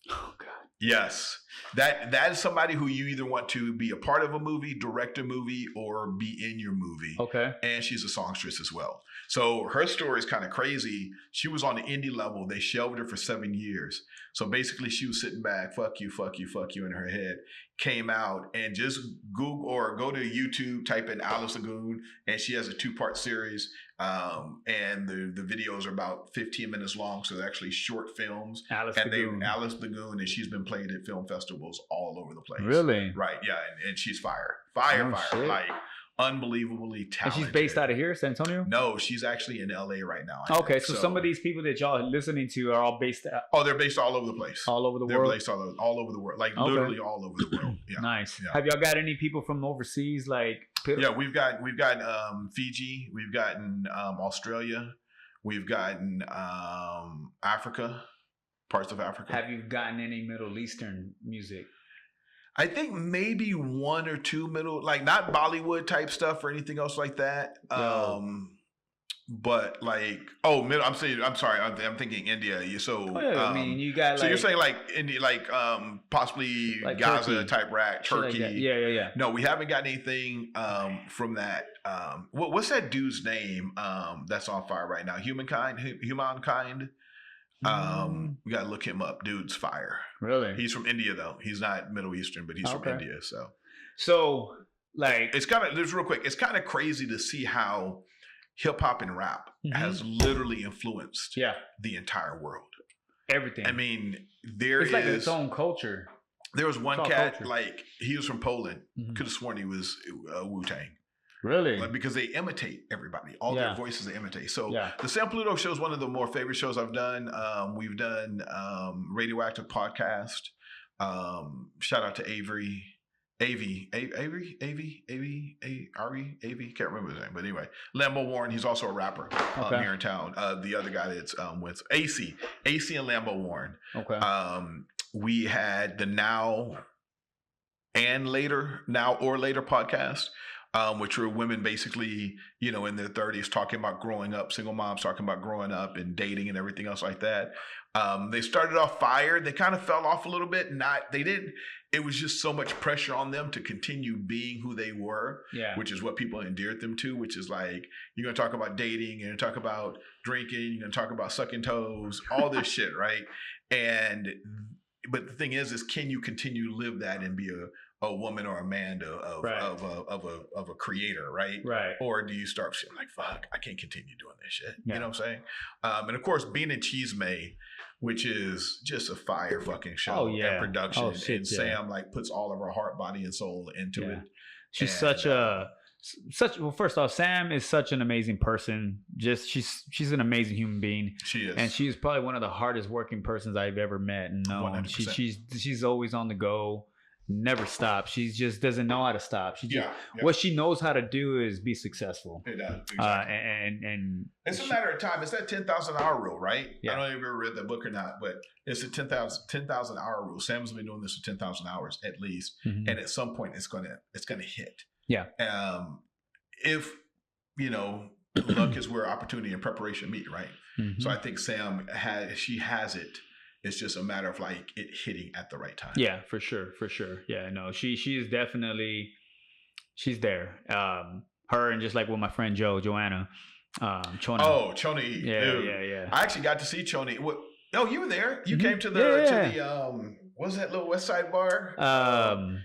Oh God. Yes. That is somebody who you either want to be a part of a movie, direct a movie, or be in your movie. Okay. And she's a songstress as well. So her story is kind of crazy. She was on the indie level. They shelved her for 7 years. So basically she was sitting back, fuck you, fuck you, fuck you in her head, came out, and just Google or go to YouTube, type in Alice Lagoon, and she has a 2-part series. And the videos are about 15 minutes long. So they're actually short films. Alice Lagoon, and she's been played at film festivals all over the place. Really? Right. Yeah. And she's fire. Fire. Shit. Like unbelievably talented. And she's based out of here, San Antonio? No, she's actually in LA right now. Okay, so some of these people that y'all are listening to are all based out. Oh, they're based all over the place. All over the world? They're based all over the world. Like literally all over the world. Yeah. Nice. Yeah. Have y'all got any people from overseas? Like yeah, we've got Fiji, we've gotten Australia, we've gotten Africa, parts of Africa. Have you gotten any Middle Eastern music? I think maybe 1 or 2 like not Bollywood type stuff or anything else like that. But like, I'm sorry, I'm thinking India. So I mean, you got. So you're saying like India, like possibly like Gaza Turkey. Type rack, Turkey. Like yeah. No, we haven't got anything from that. What's that dude's name? That's on fire right now. Humankind. We gotta look him up. Dude's fire. Really? He's from India though. He's not Middle Eastern, but he's from India. So like, it's kind of, just real quick. It's kind of crazy to see how hip hop and rap has literally influenced the entire world. Everything. I mean, it's like its own culture. There was one cat, like he was from Poland. Could have sworn he was Wu-Tang. Really? Like, because they imitate everybody. All their voices they imitate. So the San Pluto show is one of the more favorite shows I've done. We've done Radioactive Podcast. Shout out to Avery. Avi, can't remember his name, but anyway, Lambo Warren. He's also a rapper here in town. The other guy that's with AC and Lambo Warren. Okay. We had the Now or Later podcast. Which were women basically, you know, in their 30s talking about growing up, single moms talking about growing up and dating and everything else like that. They started off fire. They kind of fell off a little bit. It was just so much pressure on them to continue being who they were, which is what people endeared them to, which is like, you're going to talk about dating, you're going to talk about drinking, you're going to talk about sucking toes, all this shit, right? But the thing is can you continue to live that and be a woman or a man of a creator, right? Right. Or do you start saying like, fuck, I can't continue doing this shit. You know what I'm saying? And of course, being in Chisme, which is just a fire fucking show and production. And Sam like puts all of her heart, body, and soul into it. She's well, first off, Sam is such an amazing person. Just she's an amazing human being. She is. And she's probably one of the hardest working persons I've ever met and known. 100%. She's always on the go. Never stops. She just doesn't know how to stop. What she knows how to do is be successful. It does. Exactly. And it's a matter of time. It's that 10,000 hour rule, right? Yeah. I don't know if you've ever read that book or not, but it's a 10,000 hour rule. Sam's been doing this for 10,000 hours at least, and at some point it's gonna hit. Yeah. If you know, luck is where opportunity and preparation meet, right? Mm-hmm. So I think Sam has it. It's just a matter of like it hitting at the right time. Yeah, for sure. Yeah, no, she is definitely, she's there. Her and just like with my friend Joanna, Chona. Oh, Chona E. Yeah. I actually got to see Chona E. Oh, you were there. You came to the what was that little West Side bar?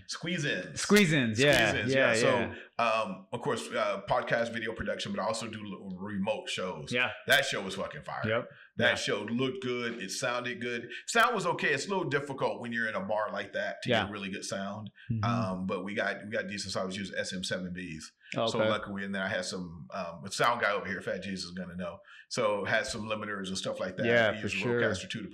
Squeeze-ins. Yeah. So, of course, podcast video production, but I also do little remote shows. Yeah. That show was fucking fire. Yep. That show looked good. It sounded good. Sound was okay. It's a little difficult when you're in a bar like that to get really good sound. Mm-hmm. But we got decent sound. I was using SM7Bs. Okay. So luckily, and then I had some sound guy over here, Fat Jesus is gonna know. So had some limiters and stuff like that. Yeah, for sure. Rodecaster 2 to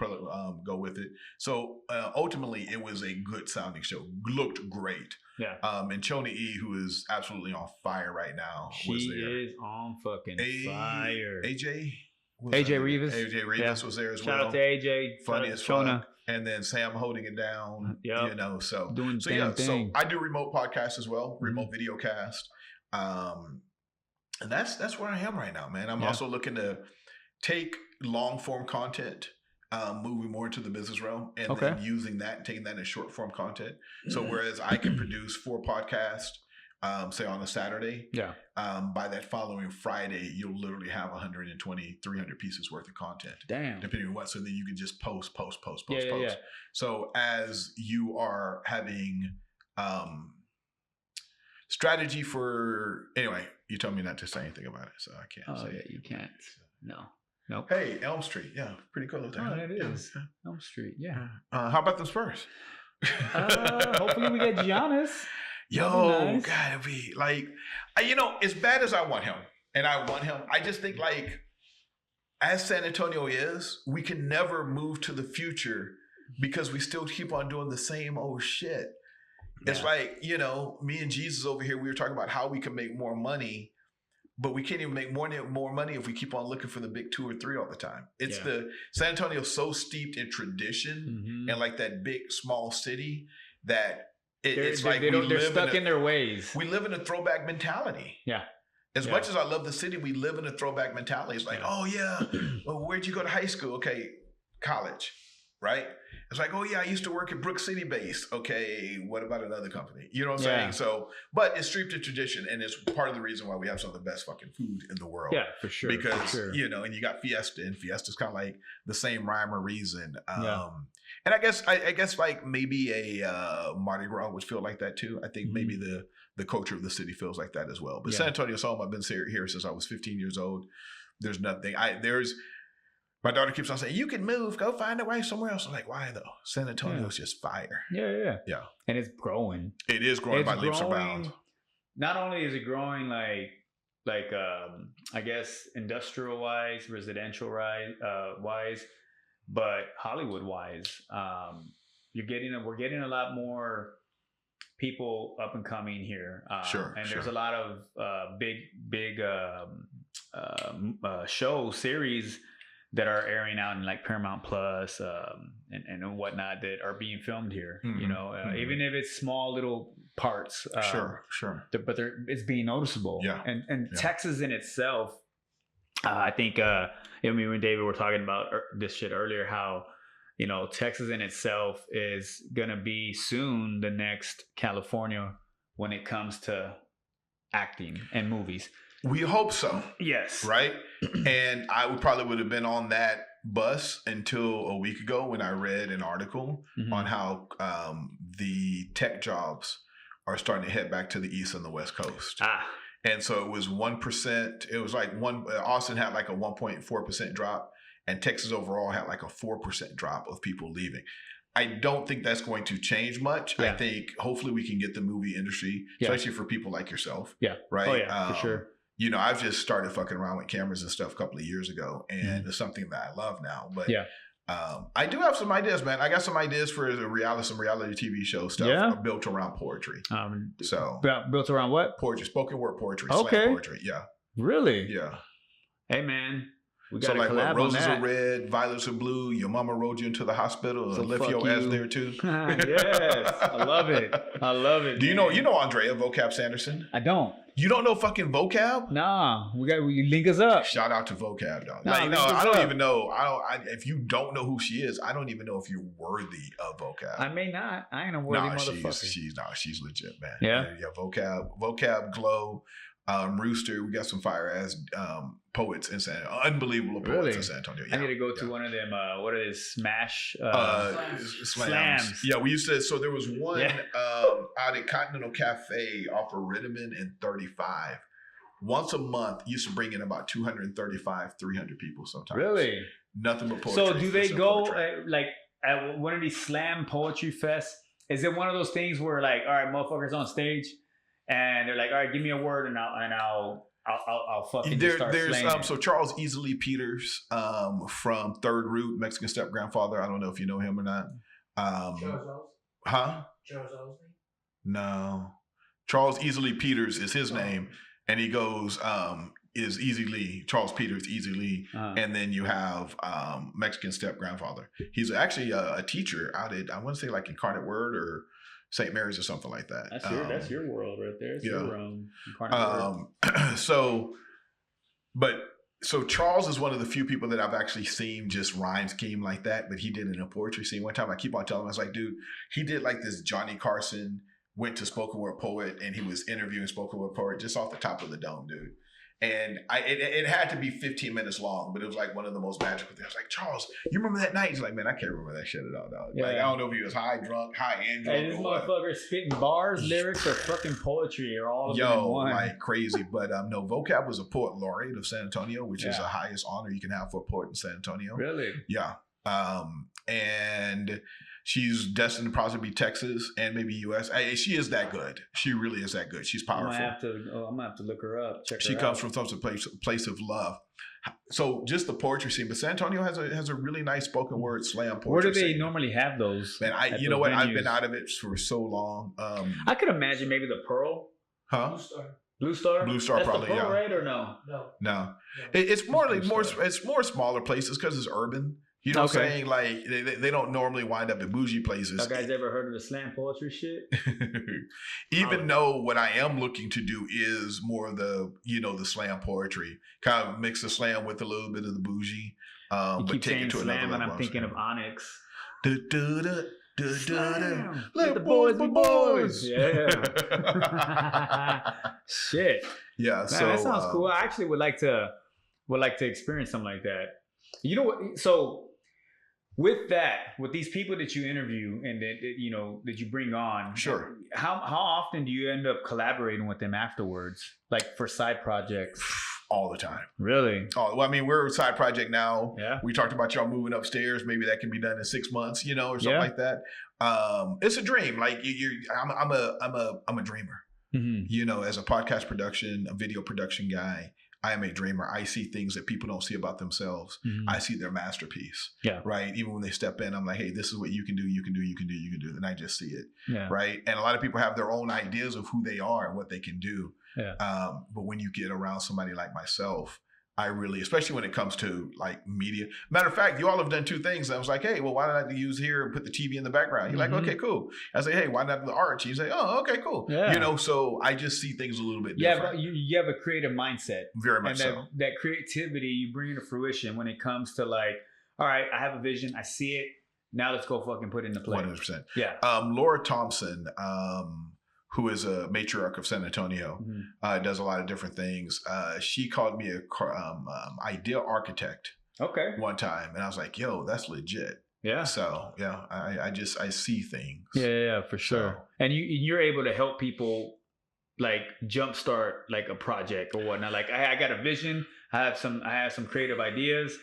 go with it. So ultimately, it was a good sounding show. Looked great. Yeah. And Chona E, who is absolutely on fire right now, was there. She is on fucking fire. AJ Rivas. AJ Rivas was there as well. Shout out to AJ. Funny as fuck. And then Sam holding it down. You know, so I do remote podcasts as well, remote video cast. And that's where I am right now, man. I'm also looking to take long form content, moving more into the business realm, and then using that and taking that in short form content. So whereas I can produce 4 podcasts, say on a Saturday, by that following Friday, you'll literally have 120, 300 pieces worth of content. Damn. Depending on what. So then you can just post. Yeah. So as you are having strategy for, anyway, you told me not to say anything about it, so I can't say it. You can't. No. Nope. Hey, Elm Street. Yeah, pretty cool. Oh, it is. Elm Street, yeah. How about the Spurs? Hopefully we get Giannis. Yo, gotta be like, as bad as I want him, I just think like, as San Antonio is, we can never move to the future because we still keep on doing the same old shit. It's like, me and Jesus over here, we were talking about how we can make more money, but we can't even make more money if we keep on looking for the big 2 or 3 all the time. It's the San Antonio so steeped in tradition and like that big, small city that it's like they're stuck in their ways. We live in a throwback mentality. Yeah. As much as I love the city, we live in a throwback mentality. It's like, well, where'd you go to high school? Okay, college, right? It's like, oh yeah, I used to work at Brook City Base. Okay, what about another company? You know what I'm saying? So, but it's steeped in tradition, and it's part of the reason why we have some of the best fucking food in the world. Yeah, for sure. Because and you got Fiesta, and Fiesta's kind of like the same rhyme or reason. And I guess like maybe a Mardi Gras would feel like that too. I think maybe the culture of the city feels like that as well. But San Antonio's home. I've been here since I was 15 years old. There's nothing. My daughter keeps on saying, you can move, go find a wife somewhere else. I'm like, why though? San Antonio's just fire. Yeah. And it's growing. It is growing by leaps and bounds. Not only is it growing like I guess industrial wise, residential wise, but Hollywood wise. We're getting a lot more people up and coming here. Sure, And sure. there's a lot of big show series that are airing out in like Paramount Plus and whatnot that are being filmed here. Mhm, You know, even if it's small little parts. Sure. But it's being noticeable. Yeah. And Yeah. Texas in itself, I think, I mean, when David were talking about this shit earlier, how, you know, Texas in itself is going to be soon the next California when it comes to acting and movies. We hope so. Yes. Right. And I would have been on that bus until a week ago when I read an article Mhm. on how the tech jobs are starting to head back to the East and the West Coast. And so it was 1%. It was like Austin had like a 1.4% drop, and Texas overall had like a 4% drop of people leaving. I don't think that's going to change much. Yeah. I think hopefully we can get the movie industry, Yeah. especially for people like yourself. Yeah. Right. Oh, yeah, for sure. You know, I've just started fucking around with cameras and stuff a couple of years ago, and it's something that I love now. But Yeah. I do have some ideas, man. I got some ideas for some reality TV show stuff Yeah? built around poetry. So Built around what? poetry, spoken word poetry, Okay. slam poetry. Yeah, Really? yeah. Hey, man. We So got to like, collab what, roses on are that. red, violets are blue. Your mama rode you into the hospital So and left fuck your ass you. there too. Yes. I love it. I love it. Do you man. know Andrea Vocab Sanderson? I don't. You don't know fucking Vocab? Nah. We link us up. Shout out to Vocab, dog. No, Like, link no, us I don't up. even know. If you don't know who she is, I don't even know if you're worthy of Vocab. I may not. I ain't a worthy No, motherfucker. she's legit, man. Yeah? Yeah. Vocab, Glow, Rooster. We got some fire ass poets in unbelievable poets Really? in San Antonio. I need to go to one of them. What are they? Smash. Slams. Slams. Yeah, we used to. So there was one Yeah. out at Continental Cafe off of Rittiman and 35. Once a month, used to bring in about 235, 300 people sometimes. Really? Nothing but poetry. So do they Just go poetry. at one of these slam poetry fests? Is it one of those things where like, all right, motherfuckers on stage, and they're like, all right, give me a word, and I'll fucking just start There's slaying it. so Charles Easley Peters from Third Root, Mexican Step Grandfather. I don't know if you know him or not. Huh? Charles Osley? No. Charles Easley Peters is his name, and he goes is Easy Lee, Charles Peters, Easy Lee, and then you have Mexican Step Grandfather. He's actually a teacher out at, I want to say like Incarnate Word or St. Mary's or something like that. That's your world right there. It's yeah. your So Charles is one of the few people that I've actually seen just rhyme scheme like that, but he did it in a poetry scene. One time I keep on telling him, I was like, dude, he did like this Johnny Carson, went to spoken word poet, and he was interviewing spoken word poet just off the top of the dome, dude. And it had to be 15 minutes long, but it was like one of the most magical things. I was like, Charles, you remember that night? He's like, man, I can't remember that shit at all, dog. Yeah. Like, I don't know if he was high and drunk Hey, this or what. motherfucker spitting bars, lyrics, or fucking poetry, or all of them in one. Like crazy. But no, Vocab was a poet laureate of San Antonio, which is the highest honor you can have for a poet in San Antonio. Really? Yeah. And she's destined to possibly be Texas and maybe U.S. She is that good. She really is that good. She's powerful. I'm gonna have to look her up. Check her She out. comes from some place of love. So just the poetry scene, but San Antonio has a really nice spoken word slam poetry. Where do they scene. normally have those? Man, you know what? I've been out of it for so long. I could imagine maybe the Pearl, Huh? Blue Star. Blue Star, That's probably, the Pearl, yeah. right or no? No. It's more like Blue Star. it's more smaller places because it's urban. You know what I'm saying? Like they don't normally wind up in bougie places. You guys ever heard of the slam poetry shit? Even though what I am looking to do is more of the slam poetry, kind of mix the slam with a little bit of the bougie, You but keep take saying it to slam, another and level. I'm thinking of Onyx. Slam. Let the boys be boys. Yeah. Shit. Yeah. Man, So that sounds cool. I actually would like to experience something like that. You know what? So with these people that you interview and that you bring on, Sure. How often do you end up collaborating with them afterwards, like for side projects? all the time. Really? Oh, well, I mean, we're a side project now. Yeah. We talked about y'all moving upstairs. Maybe that can be done in 6 months, or something Yeah. like that. It's a dream. Like I'm a dreamer. Mm-hmm. As a podcast production, a video production guy. I am a dreamer. I see things that people don't see about themselves. Mhm. I see their masterpiece. Yeah. Right. Even when they step in, I'm like, hey, this is what you can do. You can do. You can do. You can do. And I just see it. Yeah. Right. And a lot of people have their own ideas of who they are and what they can do. Yeah. But when you get around somebody like myself, I really, especially when it comes to like media. Matter of fact, you all have done two things. I was like, hey, well, why not use here and put the TV in the background? You're like, okay, cool. I say, hey, why not the art? You say, oh, okay, cool. Yeah. You know, so I just see things a little bit Yeah, different. but you have a creative mindset. Very much And so. that creativity you bring to fruition when it comes to like, all right, I have a vision, I see it. Now let's go fucking put it into play. 100%. Yeah. Laura Thompson, who is a matriarch of San Antonio, does a lot of different things. She called me a ideal architect Okay. one time, and I was like, "Yo, that's legit." Yeah. So yeah, I see things. Yeah, for sure. So- And you're able to help people like jumpstart like a project or whatnot. Like I got a vision. I have some creative ideas.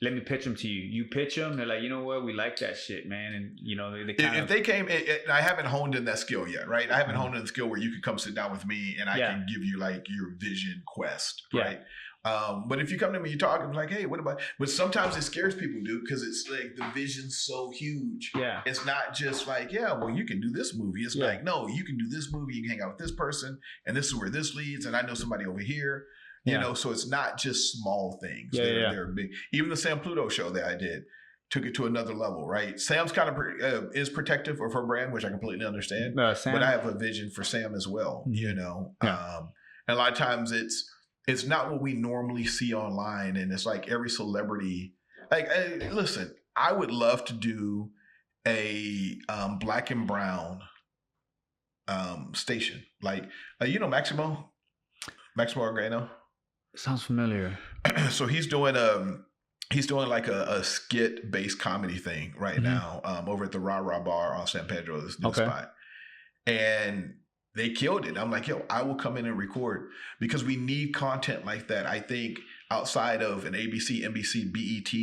Let me pitch them to you. You pitch them. They're like, you know what? We like that shit, man. And you know, they kind If of, they came, I haven't honed in that skill yet, right? I haven't honed in the skill where you can come sit down with me and I can give you like your vision quest, right? But if you come to me, you talk, I'm like, hey, what about? But sometimes it scares people, dude, because it's like the vision's so huge. Yeah. It's not just like, yeah, well, you can do this movie. It's like, no, you can do this movie. You can hang out with this person, and this is where this leads. And I know somebody over here. You know, so it's not just small things. They're big. Even the Sam Pluto show that I did took it to another level, right? Sam's kind of is protective of her brand, which I completely understand. Sam, but I have a vision for Sam as well, you know. And a lot of times it's not what we normally see online, and it's like every celebrity. Like, listen, I would love to do a black and brown station, like you know Maximo Organo. sounds familiar. So he's doing like a skit based comedy thing right now over at the Rah Rah Bar on San Pedro, this new spot, and they killed it. I'm like, yo, I will come in and record because we need content like that. I think outside of an ABC, NBC, BET,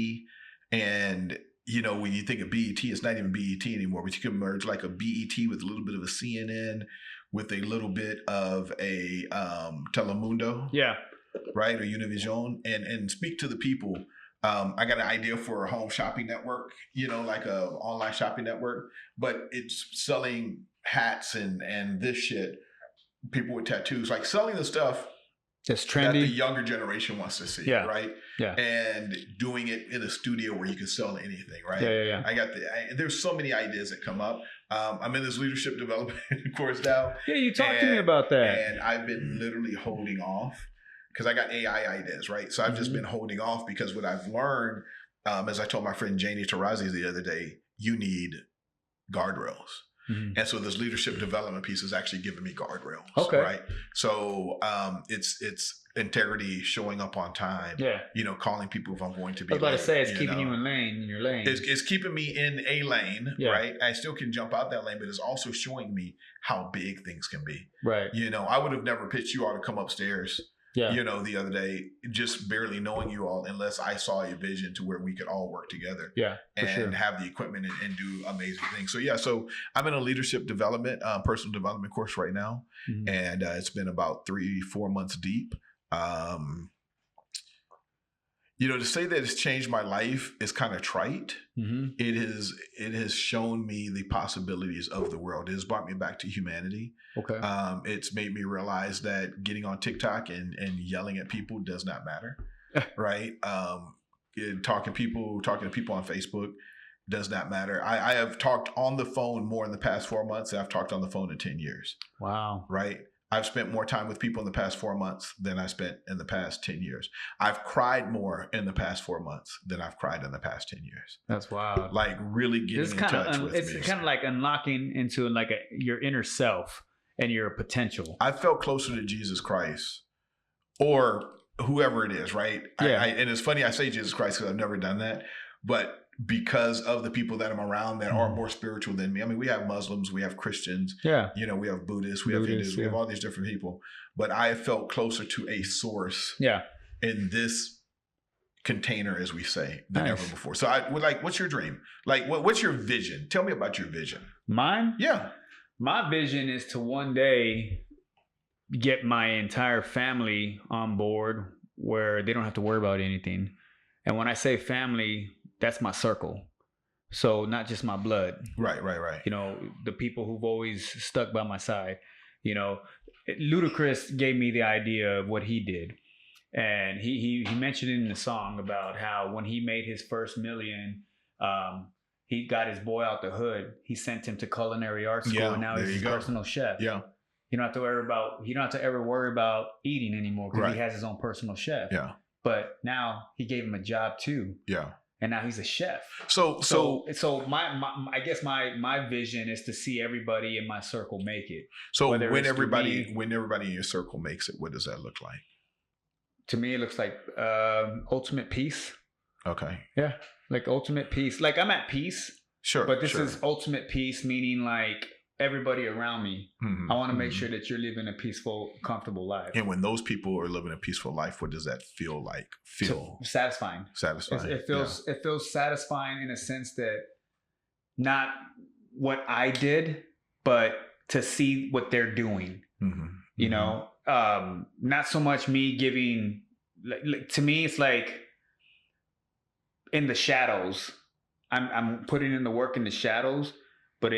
and you know, when you think of BET, it's not even BET anymore, but you can merge like a BET with a little bit of a CNN, with a little bit of a Telemundo. Yeah. Right, or Univision, and speak to the people. I got an idea for a home shopping network, you know, like a online shopping network, but it's selling hats and this shit. People with tattoos, like selling the stuff that's trendy that the younger generation wants to see, right? Yeah, and doing it in a studio where you can sell anything, right? Yeah. I got there's so many ideas that come up. I'm in this leadership development course now. Yeah, you talked to me about that, and I've been literally holding off. Because I got AI ideas, right? So I've just been holding off because what I've learned, as I told my friend Janie Tarazi the other day, you need guardrails. And so this leadership development piece is actually giving me guardrails. Okay. Right. So it's integrity, showing up on time. Yeah. You know, calling people if I'm going to be. I was about late, to say it's keeping you in your lane. It's keeping me in a lane, right? I still can jump out that lane, but it's also showing me how big things can be. Right. You know, I would have never pitched you all to come upstairs. Yeah. You know, the other day, just barely knowing you all, unless I saw a vision to where we could all work together. Yeah. And have the equipment and do amazing things. So, yeah, so I'm in a leadership development, personal development course right now. And it's been about 3-4 months deep. You know, to say that it's changed my life is kind of trite. It has shown me the possibilities of the world. It has brought me back to humanity. Okay. It's made me realize that getting on TikTok and yelling at people does not matter. Right. Talking to people on Facebook does not matter. I have talked on the phone more in the past 4 months than I've talked on the phone in 10 years. Wow. Right. I've spent more time with people in the past 4 months than I spent in the past 10 years. I've cried more in the past 4 months than I've cried in the past 10 years. That's wild. Like really getting in touch with me. It's kind of like unlocking into like your inner self and your potential. I felt closer to Jesus Christ or whoever it is, right? Yeah. And it's funny I say Jesus Christ because I've never done that, but because of the people that I'm around that are more spiritual than me. I mean, we have Muslims, we have Christians, you know, we have Buddhists, we have Hindus, we have all these different people. But I felt closer to a source in this container, as we say, than ever before. So I would like, what's your dream? Like, what's your vision? Tell me about your vision. Mine? Yeah. My vision is to one day get my entire family on board where they don't have to worry about anything. And when I say family, that's my circle. So not just my blood. Right. You know, the people who've always stuck by my side. You know, Ludacris gave me the idea of what he did. And he mentioned in the song about how when he made his first million, he got his boy out the hood. He sent him to culinary art school, and now he's his personal chef. Yeah. You don't have to ever worry about eating anymore because he has his own personal chef. Yeah. But now he gave him a job too. Yeah. And now he's a chef. So my I guess my vision is to see everybody in my circle make it. So when everybody in your circle makes it, what does that look like? To me, it looks like ultimate peace. Okay. Yeah, like ultimate peace. Like I'm at peace. Sure. But this is ultimate peace, meaning like everybody around me. I want to make sure that you're living a peaceful, comfortable life. And when those people are living a peaceful life, what does that feel like? Satisfying. It feels satisfying in a sense that not what I did, but to see what they're doing. You know, not so much me giving. Like to me, it's like in the shadows. I'm putting in the work in the shadows, but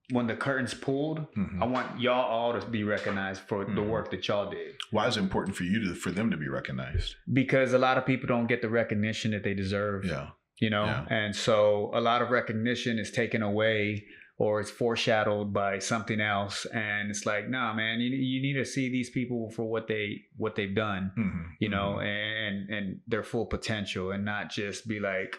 when the curtain's pulled, I want y'all all to be recognized for the work that y'all did. Why is it important for them to be recognized? Because a lot of people don't get the recognition that they deserve. Yeah. You know, and so a lot of recognition is taken away or it's foreshadowed by something else. And it's like, nah, man, you need to see these people for what they've done, you know, and their full potential, and not just be like,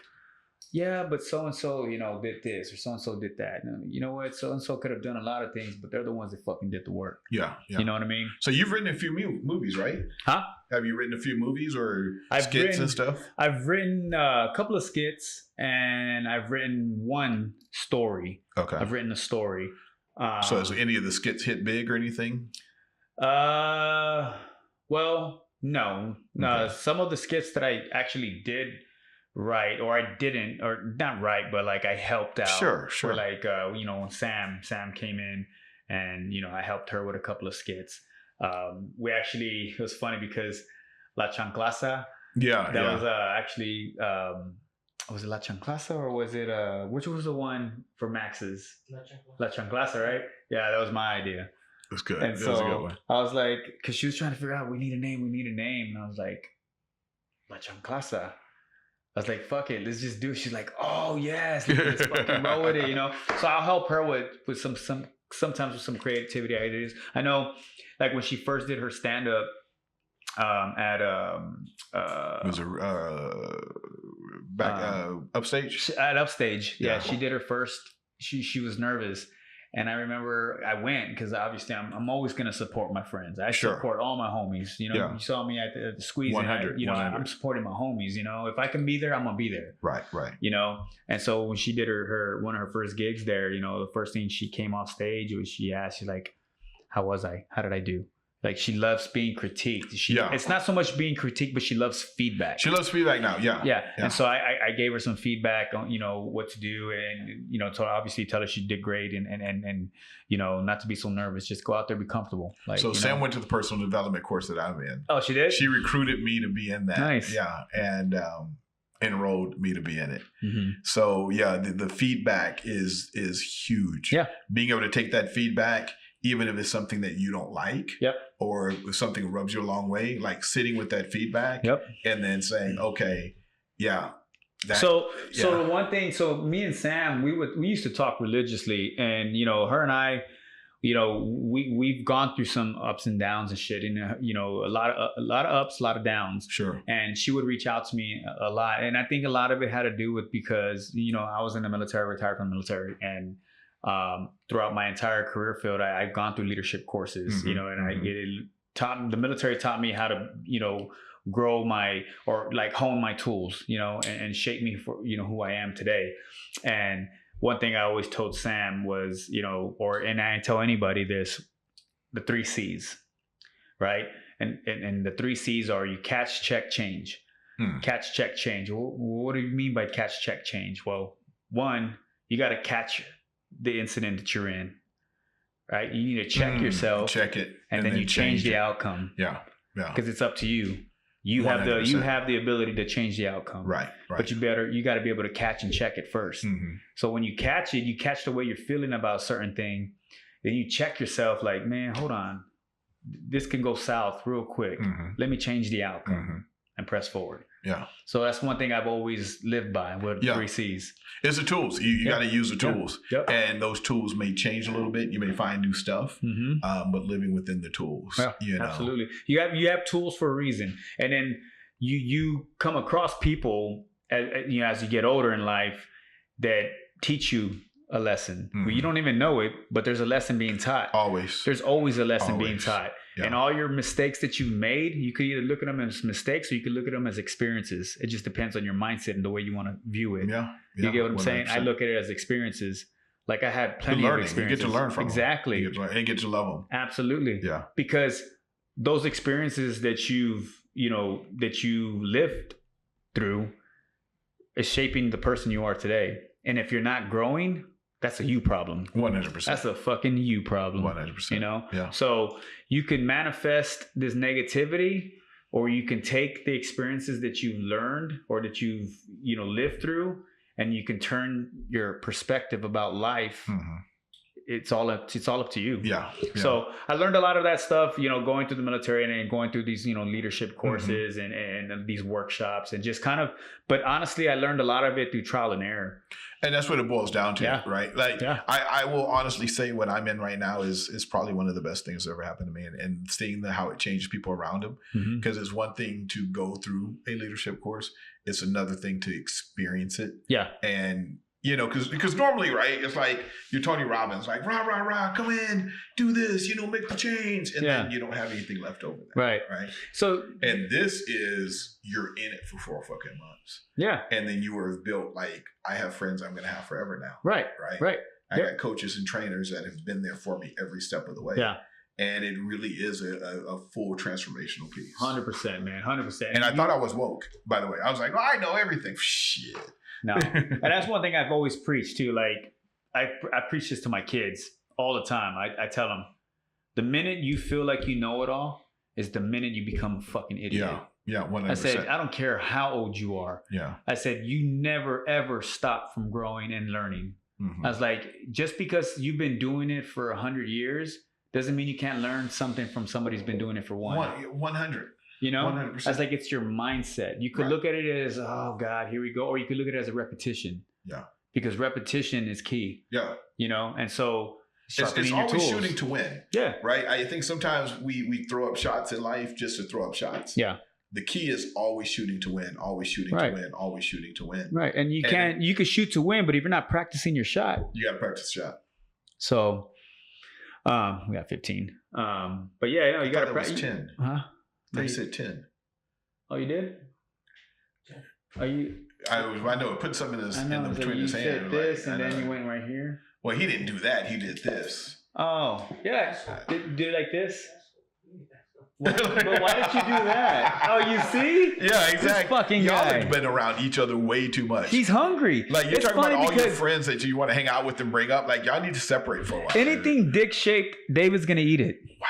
yeah, but so-and-so, you know, did this or so-and-so did that. No, you know what? So-and-so could have done a lot of things, but they're the ones that fucking did the work. Yeah. You know what I mean? So you've written a few movies, right? Huh? Have you written a few movies or skits and stuff? I've written a couple of skits and I've written one story. Okay. I've written a story. So has any of the skits hit big or anything? Well, no. Okay. Some of the skits that I actually did write, or I didn't, or not write, but like I helped out. Sure. Or like, you know, when Sam came in and, you know, I helped her with a couple of skits. It was funny because La Chanclasa. Yeah. That was actually, was it La Chanclasa or was it, which was the one for Max's? La Chanclasa, right? Yeah, that was my idea. That's good. And that so was a good one. I was like, because she was trying to figure out, we need a name. And I was like, La Chanclasa. I was like, fuck it, let's just do it. She's like, oh yes, let's fucking roll with it, you know? So I'll help her with sometimes with some creativity ideas. I know, like when she first did her stand-up at was it Upstage? At Upstage, Yeah. she did her first. She was nervous. And I remember I went because obviously I'm always going to support my friends. I support all my homies. You know, You saw me at the squeeze. 100. You know, I'm supporting my homies. You know, if I can be there, I'm gonna be there. Right. You know, and so when she did her one of her first gigs there, you know, the first thing she came off stage was she asked, she's like, "How was I? How did I do?" Like she loves being critiqued. It's not so much being critiqued, but she loves feedback. She loves feedback now. Yeah. And so I gave her some feedback on, you know, what to do, and, you know, to obviously tell her she did great, and you know, not to be so nervous, just go out there, be comfortable. Like, so Sam went to the personal development course that I'm in. Oh, she did? She recruited me to be in that. Nice. Yeah. And enrolled me to be in it. Mm-hmm. So yeah, the feedback is huge. Yeah. Being able to take that feedback, even if it's something that you don't like, yep, or if something rubs you a long way, like sitting with that feedback, yep, and then saying, okay, yeah. So the one thing, so me and Sam, we used to talk religiously, and, you know, her and I, you know, we've gone through some ups and downs and shit, and, you know, a lot of ups, a lot of downs. Sure. And she would reach out to me a lot, and I think a lot of it had to do with because, you know, I was in the military, retired from the military, and throughout my entire career field, I've gone through leadership courses, you know, and the military taught me how to, you know, grow hone my tools, you know, and shape me for, you know, who I am today. And one thing I always told Sam was, you know, and I tell anybody this, the 3 C's, right? And the 3 C's are you catch, check, change. Catch, check, change. Well, what do you mean by catch, check, change? Well, one, you got to catch the incident that you're in, right? You need to check yourself, check it, and then you change the it. outcome. Yeah. Because it's up to you. You 100%. have the ability to change the outcome. Right. But you got to be able to catch and check it first. Mm-hmm. So when you catch it, you catch the way you're feeling about a certain thing. Then you check yourself like, man, hold on. This can go south real quick. Mm-hmm. Let me change the outcome Mm-hmm. and press forward. Yeah. So that's one thing I've always lived by with 3 C's. It's the tools. You got to use the tools. Yep. And those tools may change a little bit. You may find new stuff, but living within the tools. Yeah, you know? absolutely. You have tools for a reason. And then you come across people as you get older in life that teach you a lesson. Well, you don't even know it, but there's a lesson being taught. Always. There's always a lesson being taught. Yeah. And all your mistakes that you've made, you could either look at them as mistakes or you could look at them as experiences. It just depends on your mindset and the way you want to view it. Yeah. You get what I'm 100%. saying? I look at it as experiences. Like I had plenty of experiences. You get to learn from exactly. them. And get to love them. Absolutely. Yeah. Because those experiences that you lived through is shaping the person you are today. And if you're not growing, that's a you problem. 100%. That's a fucking you problem. 100%. You know? Yeah. So you can manifest this negativity, or you can take the experiences that you've learned or that you've, lived through, and you can turn your perspective about life. Mm-hmm. It's all up to you. Yeah. So I learned a lot of that stuff, going through the military and going through these, leadership courses and these workshops and just kind of, but honestly, I learned a lot of it through trial and error. And that's what it boils down to, right? Like, I will honestly say what I'm in right now is probably one of the best things that ever happened to me, and seeing how it changed people around him. Because it's one thing to go through a leadership course. It's another thing to experience it. Yeah. And, because normally, right, it's like you're Tony Robbins, like, rah, rah, rah, come in, do this, make the change. And then you don't have anything left over. Right. So, and this is, you're in it for 4 fucking months. Yeah. And then you were built, like, I have friends I'm going to have forever now. Right. I got coaches and trainers that have been there for me every step of the way. Yeah. And it really is a full transformational piece. 100%, man. 100%. And I thought I was woke, by the way. I was like, I know everything. Shit. No. And that's one thing I've always preached too. Like I preach this to my kids all the time. I tell them, the minute you feel like you know it all is the minute you become a fucking idiot. Yeah, 100%. I said, I don't care how old you are. Yeah. I said, you never, ever stop from growing and learning. I was like, just because you've been doing it for 100 years doesn't mean you can't learn something from somebody who's been doing it for 100. 100%. I was like, it's your mindset. You could look at it as, oh God, here we go. Or you could look at it as a repetition. Yeah. Because repetition is key. Yeah. And so it's always shooting to win. Yeah. Right. I think sometimes we throw up shots in life just to throw up shots. Yeah. The key is always shooting to win, always shooting to win, always shooting to win. Right. And you can shoot to win, but if you're not practicing your shot, you got to practice the shot. So we got 15. But yeah, you got to practice. 10. Huh? They said 10. Oh, you did? Are you? I know. Put something in between his hands. You said this, and then you went right here. Well, he didn't do that. He did this. Oh, yeah. Do it like this. But why did you do that? Oh, you see? Yeah, exactly. This fucking Y'all guy. have been around each other way too much. He's hungry. Like, you're talking about all your friends that you want to hang out with and bring up. Like, y'all need to separate for a while. Anything dick shaped, David's gonna eat it. Wow.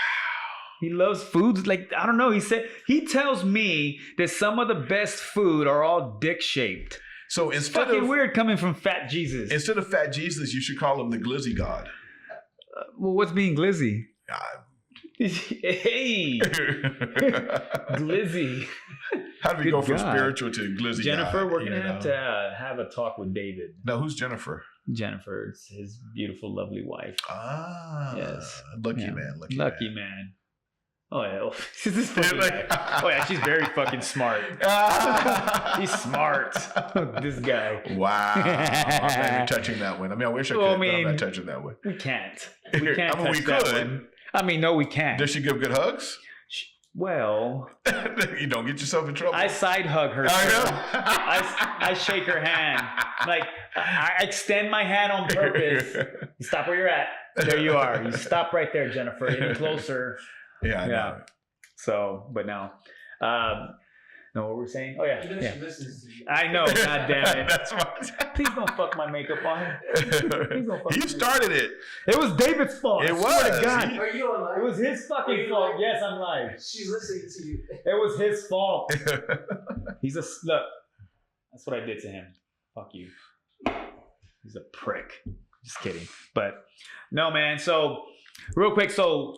He loves foods. Like, I don't know. He tells me that some of the best food are all dick shaped. So instead fucking weird coming from Fat Jesus. Instead of Fat Jesus, you should call him the Glizzy God. Well, what's being glizzy? Hey, glizzy. How do we go from spiritual to glizzy? Jennifer, we're gonna have to have a talk with David. Now, who's Jennifer? Jennifer, it's his beautiful, lovely wife. Ah, yes, lucky man. Lucky man. Oh yeah, this is fucking guy. Oh yeah, she's very fucking smart. He's smart. This guy. Wow. I'm not even touching that one. I mean, I wish I could, but I'm not touching that one. We can't. We can't. I mean, we could. I mean, no, we can't. Does she give good hugs? Well, you don't get yourself in trouble. I side hug her. I shake her hand. Like, I extend my hand on purpose. You stop where you're at. There you are. You stop right there, Jennifer. Even closer. Yeah, I know. So, but no. No, what we're saying? Oh yeah, He just yeah. listens to you. I know. God damn it. That's fine. Please don't fuck my makeup on. Please don't fuck You my started it. It was David's fault. It I swear was. to God. Are you alive? It was his fucking fault. Yes, I'm live. She's listening to you. It was his fault. He's a look. That's what I did to him. Fuck you. He's a prick. Just kidding. But no, man. So real quick. So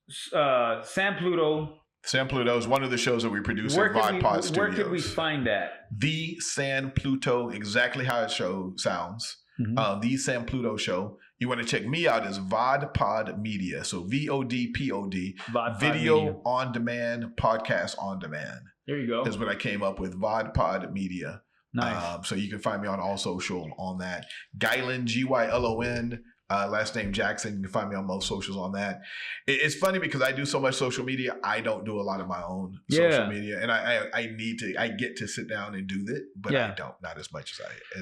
Sam Pluto. Sam Pluto is one of the shows that we produce Where at can VodPod Studios. where can we find that? The San Pluto, exactly how it sounds. Mhm. The San Pluto Show. You want to check me out as VodPod Media. So VODPOD. VodPod Video Media. on demand, podcast on demand. There you go. Is what I came up with. VodPod Media. Nice. So you can find me on all social on that. Gylon, Gylon. Last name Jackson. You can find me on most socials on that. It's funny because I do so much social media. I don't do a lot of my own social media, and I need to. I get to sit down and do that, but I don't. Not as much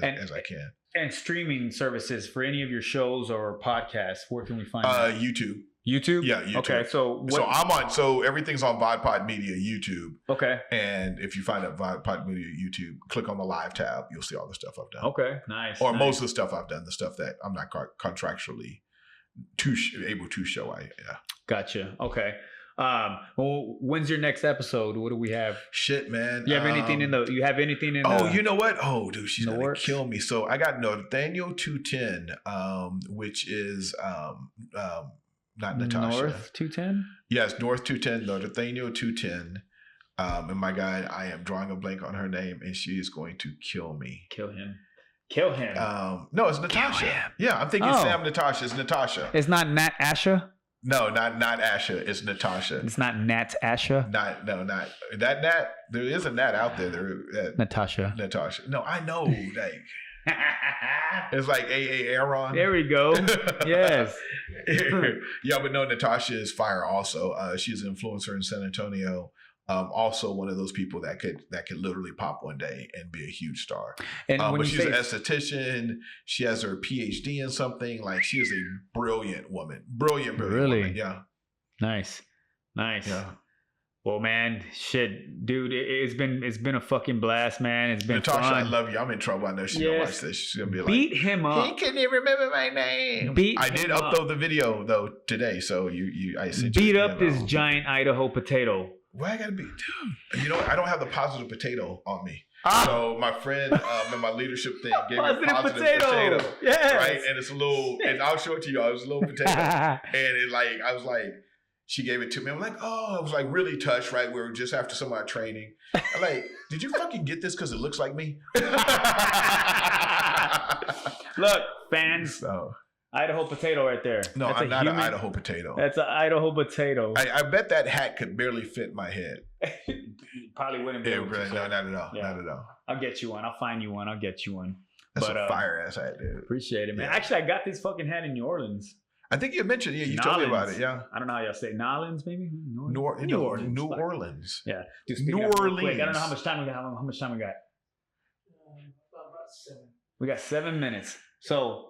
as I can. And streaming services for any of your shows or podcasts, where can we find that? YouTube. YouTube? Yeah, YouTube. Okay, so So I'm on. So everything's on VodPod Media YouTube. Okay. And if you find up VodPod Media YouTube, click on the live tab. You'll see all the stuff I've done. Okay. Nice. Or nice. most of the stuff I've done, the stuff that I'm not contractually able to show. Gotcha. Okay. Well, when's your next episode? What do we have? Shit, man. You have anything in the? You have anything in? Oh, the, you know what? Oh, dude, she's in the gonna works? kill me. So I got Nathaniel 210, which is not Natasha. North 210. Yes, North 210. No, Nathaniel 210. And my guy, I am drawing a blank on her name, and she is going to kill me. Kill him. Kill him. No, it's Natasha. him. Yeah, I'm thinking Oh. Sam Natasha. It's Natasha. It's not Nat Asha. No, not Asha. It's Natasha. It's not Nat Asha. Not that Nat. There is a Nat out there. Natasha. Natasha. No, I know. Like it's like A Aaron. There we go. Yes. Yeah, but no, Natasha is fire. Also, she's an influencer in San Antonio. Also, one of those people that could literally pop one day and be a huge star. And when but you she's say an esthetician. She has her PhD in something. Like she is a brilliant woman. Brilliant Really? woman. Yeah. nice. Yeah. Well, man, shit, dude, it's been a fucking blast, man. It's been Natasha, fun. I love you. I'm in trouble. I know she's gonna Yes. watch this. She's gonna be like, Beat him he up. couldn't even remember my name. I did him up. upload the video though today, so I sent you. Beat up this giant Idaho potato. Why I gotta be, dude? You know what? I don't have the positive potato on me. Ah. So my friend in my leadership thing gave me a Positive positive potato. Yes. right? And it's a little, and I'll show it to you. It was a little potato, and it like I was like, she gave it to me. I'm like, oh, I was like really touched. Right, we were just after some of our training. I'm like, did you fucking get this because it looks like me? Look, fans, So, Idaho potato right there. no, That's I'm a not human- an Idaho potato. That's an Idaho potato. I bet that hat could barely fit my head. Probably wouldn't be Yeah, able to, really, so no, not at all. Yeah. Not at all. I'll get you one. I'll find you one. I'll get you one. That's But, a fire ass hat, dude. Appreciate it, man. Yeah. Actually, I got this fucking hat in New Orleans. I think you mentioned, yeah, you told me about it, yeah. I don't know how y'all say Nolans, maybe. New Orleans. New Fuck. Orleans. Yeah. Dude, speaking New of real Orleans. quick, I don't know how much time we got. How much time we got? About 7. We got 7 minutes. So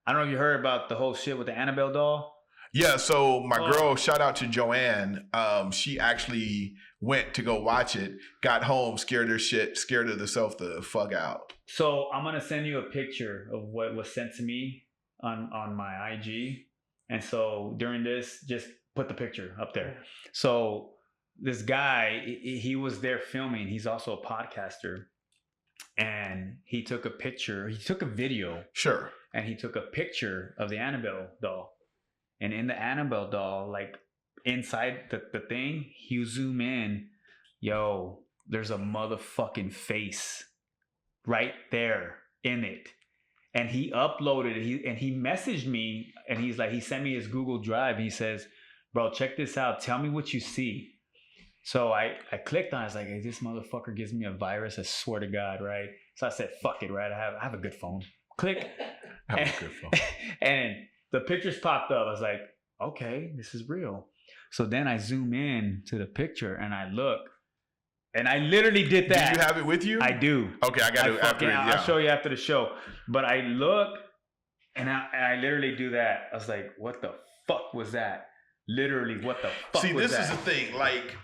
I don't know if you heard about the whole shit with the Annabelle doll. Yeah, so my Oh. girl, shout out to Joanne. She actually went to go watch it, got home, scared of herself the fuck out. So I'm gonna send you a picture of what was sent to me on my IG. And so during this, just put the picture up there. So this guy, he was there filming. He's also a podcaster. And he took a picture, he took a video, Sure. and he took a picture of the Annabelle doll. And in the Annabelle doll, like inside the thing, you zoom in, yo, there's a motherfucking face right there in it. And he uploaded it, and he messaged me, and he's like, he sent me his Google Drive. He says, bro, check this out. Tell me what you see. So I clicked on it. I was like, hey, this motherfucker gives me a virus. I swear to God, right? So I said, fuck it, right? I have a good phone. Click. I have a good phone. And the pictures popped up. I was like, okay, this is real. So then I zoom in to the picture and I look, and I literally did that. Do you have it with you? I do. Okay, I got to after it. Yeah. I'll show you after the show. But I look, and I literally do that. I was like, what the fuck was that? Literally, what the fuck See, was this that? is the thing. Like,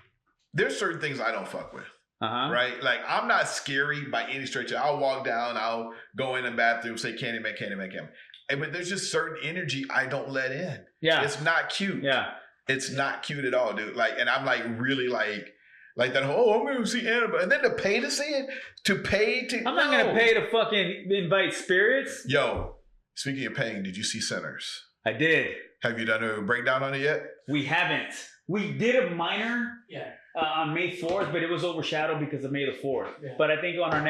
there's certain things I don't fuck with. right? Like, I'm not scary by any stretch. I'll walk down, I'll go in the bathroom, say Candyman, Candyman, Candyman. But there's just certain energy I don't let in. Yeah. It's not cute. Yeah. It's not cute at all, dude. Like, and I'm like really like that whole, I'm going to see Annabelle. And then to pay to see it, I'm not going to pay to fucking invite spirits. Yo, speaking of paying, did you see Sinners? I did. Have you done a breakdown on it yet? We haven't. We did a minor on May 4th, but it was overshadowed because of May the 4th. Yeah. But I think on our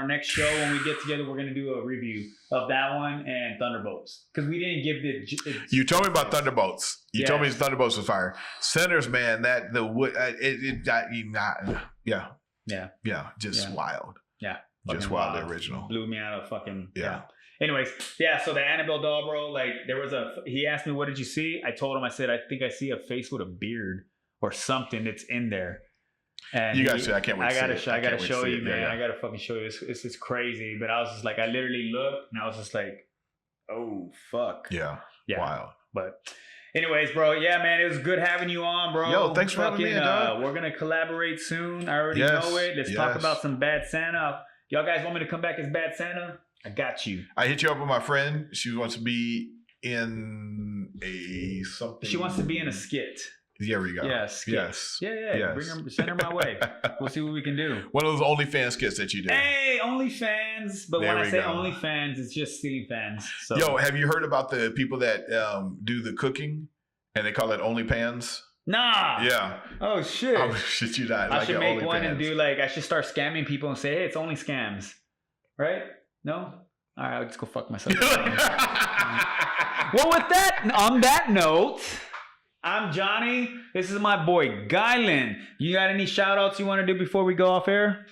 next show, when we get together, we're gonna do a review of that one and Thunderbolts, because we didn't give the. You told me about Thunderbolts. You Yeah. told me Thunderbolts was fire. Sinners, man, that the wood, just wild. Yeah, Just fucking wild. The original. blew me out of fucking Yeah. Anyways, so the Annabelle doll, bro, like he asked me, what did you see? I told him, I said, I think I see a face with a beard or something that's in there. And You gotta see. I can't wait. I gotta can't wait show to see you, it. man. Yeah, I gotta fucking show you. It's just crazy. But I was just like, I literally looked and I was just like, oh fuck. yeah. Wild. But anyways, bro, yeah, man, it was good having you on, bro. Yo, thanks for having me, dog. We're gonna collaborate soon. I already Yes, know it. Let's talk yes. about some Bad Santa. Y'all guys want me to come back as Bad Santa? I got you. I hit you up with my friend. She wants to be in a something. She wants to be in a skit. There we go. Yeah, skit. Yes. Yeah. Yes. Bring her, send her my way. We'll see what we can do. One of those OnlyFans skits that you do. Hey, OnlyFans. But There when I we say go. OnlyFans, it's just ceiling fans. So. Yo, have you heard about the people that do the cooking and they call it OnlyPans? Nah. Yeah. Oh shit. Oh, shit, you not. I like should your make one and OnlyFans. do I should start scamming people and say, hey, it's only scams. Right? No? All right, I'll just go fuck myself. Well, with that, on that note, I'm Johnny. This is my boy, Gylon. You got any shout outs you want to do before we go off air?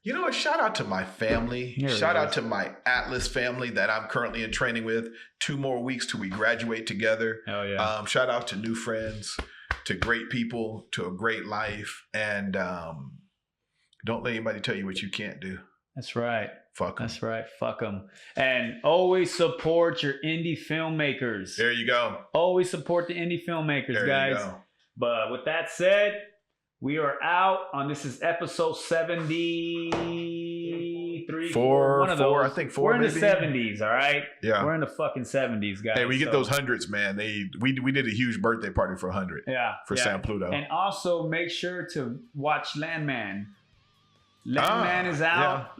You know what? Shout out to my family. Here it Shout out is. to my Atlas family that I'm currently in training with. 2 more weeks till we graduate together. Hell yeah. Shout out to new friends, to great people, to a great life. And don't let anybody tell you what you can't do. That's right. Fuck 'em. That's right. Fuck them. And always support your indie filmmakers. There you go. Always support the indie filmmakers, There guys. you go. But with that said, we are out on this is episode 73. Four, one of four, those. I think 4 We're in maybe. the 70s, all right? Yeah. We're in the fucking 70s, guys. Hey, we get So, those hundreds, man. We did a huge birthday party for 100 yeah, for yeah. San Pluto. And also make sure to watch Landman. Landman is out.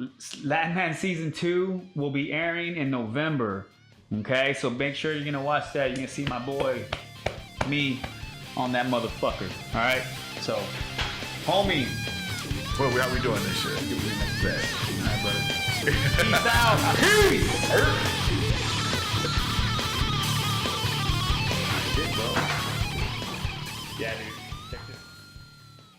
Landman season 2 will be airing in November. Okay, so make sure you're gonna watch that. You're gonna see my boy, me, on that motherfucker. All right, so homie. Well, how we doing this shit? All right, brother. Peace out. Peace.